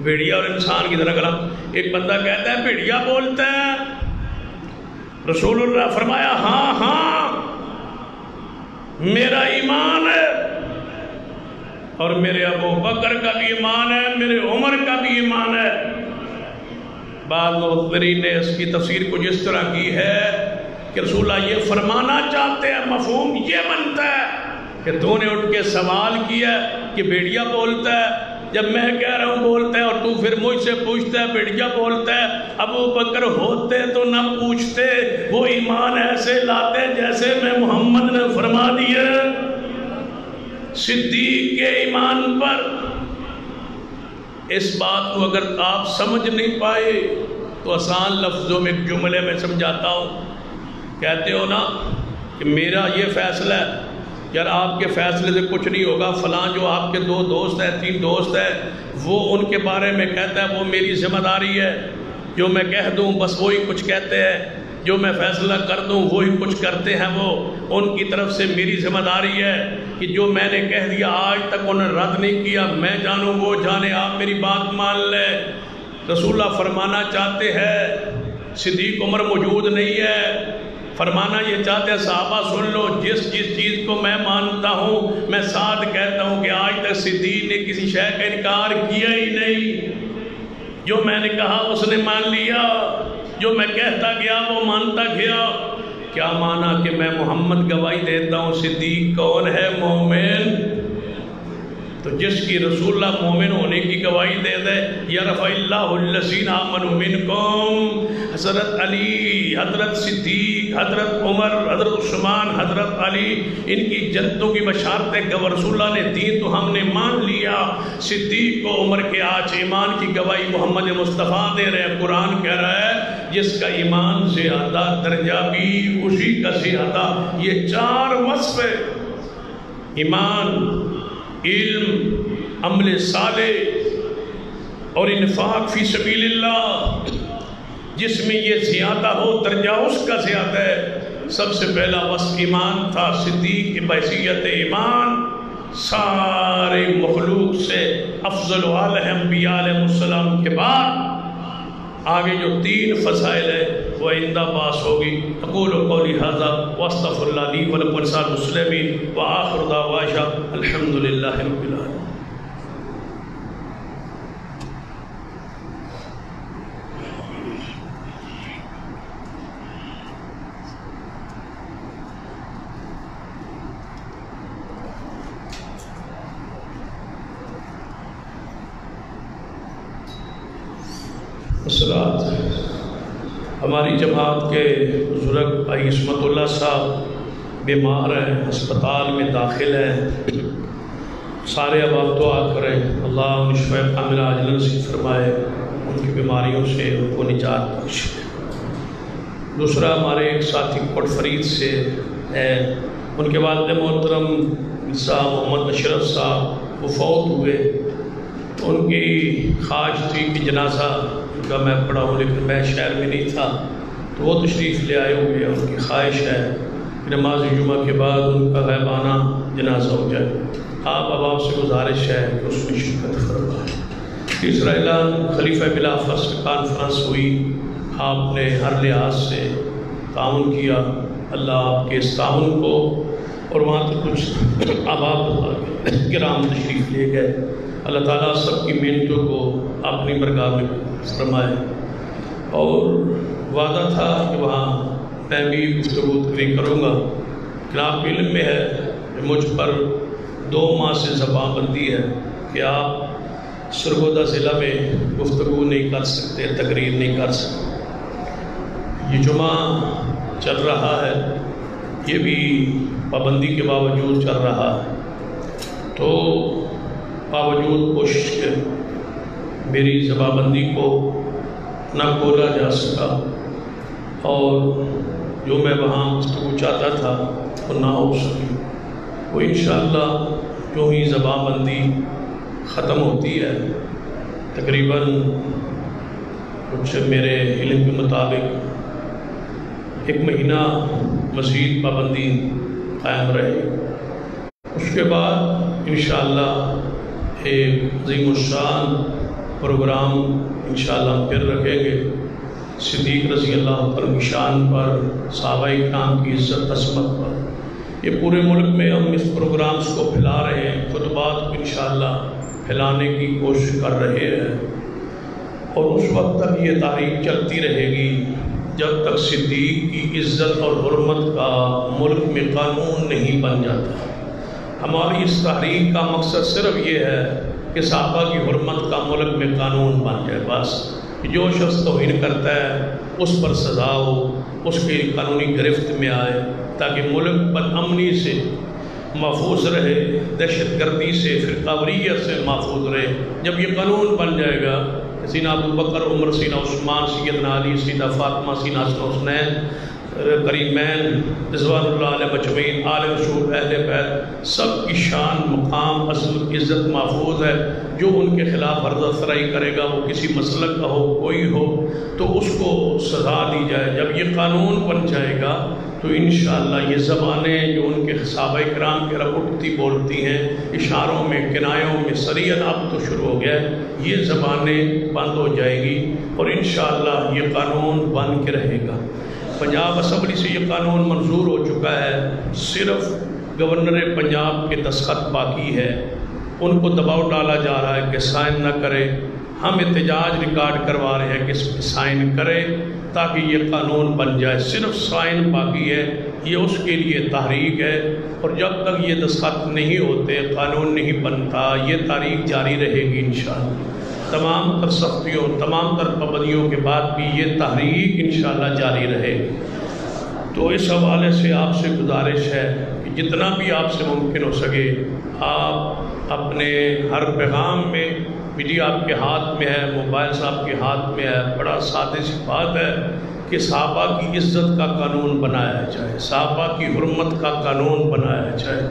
بھیڑیا اور انسان کی طرح کلام. ایک بندہ کہتا ہے بھیڑیا بولتا ہے. رسول اللہ فرمایا ہاں ہاں میرا ایمان ہے اور میرے ابو بکر کا بھی ایمان ہے میرے عمر کا بھی ایمان ہے. بعض مفسرین نے اس کی تفسیر کچھ اس طرح کی ہے کہ رسول اللہ یہ فرمانا چاہتے ہیں مفہوم یہ بنتا ہے کہ تو نے اٹھ کے سوال کیا کہ بھیڑیا بولتا ہے جب میں کہہ رہا ہوں بولتا ہے اور تو پھر مجھ سے پوچھتا ہے بھیڑیا بولتا ہے. ابو بکر ہوتے تو نہ پوچھتے وہ ایمان ایسے لاتے جیسے میں محمد نے فرما دیا. صدیق کے ایمان پر اس بات کو اگر آپ سمجھ نہیں پائے تو آسان لفظوں میں ایک جملے میں سمجھاتا ہوں. کہتے ہو نا کہ میرا یہ فیصلہ ہے یار آپ کے فیصلے سے کچھ نہیں ہوگا فلاں جو آپ کے 2 دوست ہیں 3 دوست ہیں وہ ان کے بارے میں کہتا ہے وہ میری ذمہ داری ہے جو میں کہہ دوں بس وہی کچھ کہتے ہیں جو میں فیصلہ کر دوں وہی کچھ کرتے ہیں وہ ان کی طرف سے میری ذمہ داری ہے. کہ جو میں نے کہہ دیا آج تک انہوں نے رد نہیں کیا، میں جانوں وہ جانے، آپ میری بات مان لیں۔ رسول اللہ فرمانا چاہتے ہیں، صدیق عمر موجود نہیں ہے، فرمانا یہ چاہتے ہیں صحابہ سن لو، جس چیز کو میں مانتا ہوں میں ساتھ کہتا ہوں کہ آج تک صدیق نے کسی شے کا انکار کیا ہی نہیں، جو میں نے کہا اس نے مان لیا، جو میں کہتا گیا وہ مانتا گیا۔ کیا مانا کہ میں محمد گواہی دیتا ہوں، صدیق کون ہے؟ مومن۔ تو جس کی رسول اللہ مومن ہونے کی گواہی دے دے، یرفع اللہ الذین آمنوا منکم، حضرت علی، حضرت صدیق، حضرت عمر، حضرت عثمان، حضرت علی، ان کی جنتوں کی بشارتیں رسول اللہ نے دی تو ہم نے مان لیا۔ صدیق کو عمر کے آج ایمان کی گواہی محمد مصطفیٰ دے رہے ہیں۔ قرآن کہہ رہا ہے جس کا ایمان زیادہ درجہ بھی اسی کا زیادہ۔ یہ چار وصف ہے، ایمان، علم، عمل صالح اور انفاق فی سبیل اللہ، جس میں یہ زیادہ ہو درجہ اس کا زیادہ ہے۔ سب سے پہلا وصف ایمان تھا، صدیق کی بحیثیت ایمان سارے مخلوق سے افضل انبیاء علیہ السلام کے بعد آگے جو تین فضائل ہے وہ آئندہ پاس ہوگی۔ اقول قولی ھذا واستغفر اللہ لی ولکم ولسائر المسلمین وآخر دعوانا الحمد للہ رب العالمین۔ ہماری جماعت کے بزرگ بھائی عصمت اللہ صاحب بیمار ہیں، ہسپتال میں داخل ہیں، سارے اب آپ دعا کریں اللہ ان شفاء کاملہ عاجلہ نصیب فرمائے، ان کی بیماریوں سے ان کو نجات بخشے۔ دوسرا ہمارے ایک ساتھی کوٹ فرید سے ہیں، ان کے والد محترم صاحب محمد اشرف صاحب وہ فوت ہوئے، ان کی خواہش تھی کہ جنازہ کا میں پڑھا ہوں لیکن میں شہر میں نہیں تھا، تو وہ تشریف لے آئے ہوئے، ان کی خواہش ہے کہ نماز جمعہ کے بعد ان کا غیبانہ جنازہ ہو جائے۔ آپ سے گزارش ہے کہ اس میں شرکت فرمائیں۔ تیسرا اعلان، خلیفہ بلا فصل کانفرنس ہوئی، آپ نے ہر لحاظ سے تعاون کیا، اللہ آپ کے اس تعاون کو، اور وہاں تک کچھ احباب کرام تشریف لے گئے، اللہ تعالیٰ سب کی محنتوں کو اپنی برگاہ میں فرمائے۔ اور وعدہ تھا کہ وہاں میں بھی گفتگو کروں گا، کہ آپ علم میں ہے کہ مجھ پر 2 ماہ سے زبان بندی ہے کہ آپ سرگودا ضلع میں گفتگو نہیں کر سکتے، تقریر نہیں کر سکتے۔ یہ جمعہ چل رہا ہے، یہ بھی پابندی کے باوجود چل رہا ہے، تو باوجود کوشش کے میری زبان بندی کو نہ کھولا جا سکا، اور جو میں وہاں گفتگو چاہتا تھا وہ نہ ہو سکی۔ وہ انشاءاللہ جو ہی زبان بندی ختم ہوتی ہے، تقریباً کچھ میرے علم کے مطابق 1 مہینہ مزید پابندی قائم رہے، اس کے بعد انشاءاللہ ایک عظیم الشان پروگرام انشاءاللہ ہم پھر رکھیں گے، صدیق رضی اللہ عنہ کی شان پر، صحابہ کرام کی عزت عظمت پر۔ یہ پورے ملک میں ہم اس پروگرامز کو پھیلا رہے ہیں، خطبات کو انشاءاللہ پھیلانے کی کوشش کر رہے ہیں، اور اس وقت تک یہ تحریک چلتی رہے گی جب تک صدیق کی عزت اور حرمت کا ملک میں قانون نہیں بن جاتا۔ ہماری اس تحریک کا مقصد صرف یہ ہے کہ صحابہ کی حرمت کا ملک میں قانون بن جائے، بس جو شخص توہین کرتا ہے اس پر سزا ہو، اس کی قانونی گرفت میں آئے، تاکہ ملک بدامنی سے محفوظ رہے، دہشت گردی سے، فرقہ واریت سے محفوظ رہے۔ جب یہ قانون بن جائے گا، سیدنا ابو بکر، عمر، سیدنا عثمان، سیدنا علی، سیدنا فاطمہ، سیدنا حسن حسنین کریمین رضوان اللہ علیہ مجمعین، آل رسول، اہل بیت، سب کی شان، مقام، عظمت، عزت محفوظ ہے۔ جو ان کے خلاف عرض افزائی کرے گا، وہ کسی مسلک کا ہو، کوئی ہو، تو اس کو سزا دی جائے۔ جب یہ قانون بن جائے گا تو انشاءاللہ یہ زبانیں جو ان کے صحابہ کرام کی طرف اٹھتی بولتی ہیں، اشاروں میں، کنایوں میں، صریحاً اب تو شروع ہو گیا ہے، یہ زبانیں بند ہو جائیں گی اور انشاءاللہ یہ قانون بن کے رہے گا۔ پنجاب اسمبلی سے یہ قانون منظور ہو چکا ہے، صرف گورنر پنجاب کے دستخط باقی ہے۔ ان کو دباؤ ڈالا جا رہا ہے کہ سائن نہ کرے۔ ہم احتجاج ریکارڈ کروا رہے ہیں کہ اس پہ سائن کرے تاکہ یہ قانون بن جائے۔ صرف سائن باقی ہے، یہ اس کے لیے تحریک ہے، اور جب تک یہ دستخط نہیں ہوتے، قانون نہیں بنتا، یہ تحریک جاری رہے گی انشاءاللہ۔ تمام تر سختیوں، تمام تر پابندیوں کے بعد بھی یہ تحریک انشاءاللہ جاری رہے گی۔ تو اس حوالے سے آپ سے گزارش ہے کہ جتنا بھی آپ سے ممکن ہو سکے، آپ اپنے ہر پیغام میں، میڈیا آپ کے ہاتھ میں ہے، موبائل صاحب کے ہاتھ میں ہے، بڑا سادہ سی بات ہے کہ صحابہ کی عزت کا قانون بنایا جائے، صحابہ کی حرمت کا قانون بنایا جائے،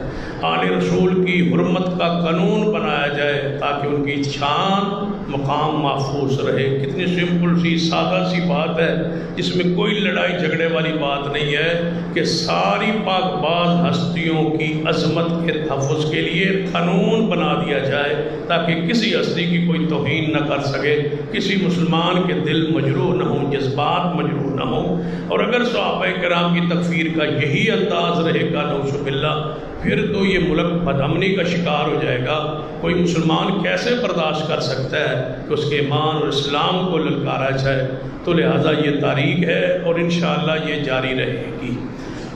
آل رسول کی حرمت کا قانون بنایا جائے تاکہ ان کی شان، مقام محفوظ رہے۔ کتنی سمپل سی سادہ سی بات ہے، جس میں کوئی لڑائی جھگڑے والی بات نہیں ہے کہ ساری پاک باز ہستیوں کی عظمت کے تحفظ کے لیے قانون بنا دیا جائے تاکہ کسی ہستی کی کوئی توہین نہ کر سکے، کسی مسلمان کے دل مجروح نہ ہوں، جذبات مجروح نہ ہوں۔ اور اگر صحابہ کرام کی تکفیر کا یہی انداز رہے گا نعوذ باللہ، پھر تو یہ ملک بدامنی کا شکار ہو جائے گا۔ کوئی مسلمان کیسے برداشت کر سکتا ہے کہ اس کے ایمان اور اسلام کو للکارا جائے؟ تو لہٰذا یہ تاریخ ہے اور انشاءاللہ یہ جاری رہے گی۔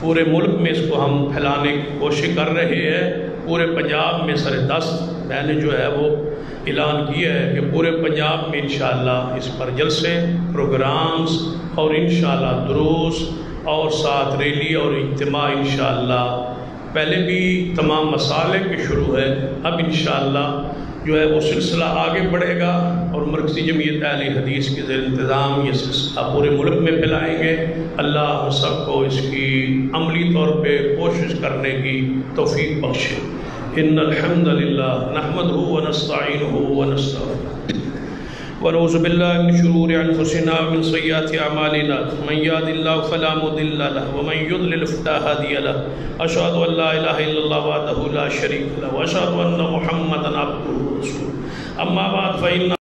پورے ملک میں اس کو ہم پھیلانے کی کوشش کر رہے ہیں۔ پورے پنجاب میں سر دست میں نے جو ہے وہ اعلان کیا ہے کہ پورے پنجاب میں انشاءاللہ اس پر جلسے، پروگرامز اور انشاءاللہ دروس اور ساتھ ریلی اور اجتماع انشاءاللہ۔ پہلے بھی تمام مسالے کے شروع ہے، اب انشاءاللہ جو ہے وہ سلسلہ آگے بڑھے گا اور مرکزی جمعیت اہل حدیث کے زیر انتظام یہ سلسلہ پورے ملک میں پھیلائیں گے۔ اللہ ہم سب کو اس کی عملی طور پہ کوشش کرنے کی توفیق بخشے۔ ان الحمد للہ نحمدہ ونستعینہ ونستغفرہ ونعوذ باللہ من شرور انفسنا ومن سیئات اعمالنا، من یهد اللہ فلا مضل له ومن یضلل فلا هادی له، اشہد ان لا الہ الا اللہ وحدہ لا شریک له واشہد ان محمدا عبدہ ورسولہ، اما بعد فإن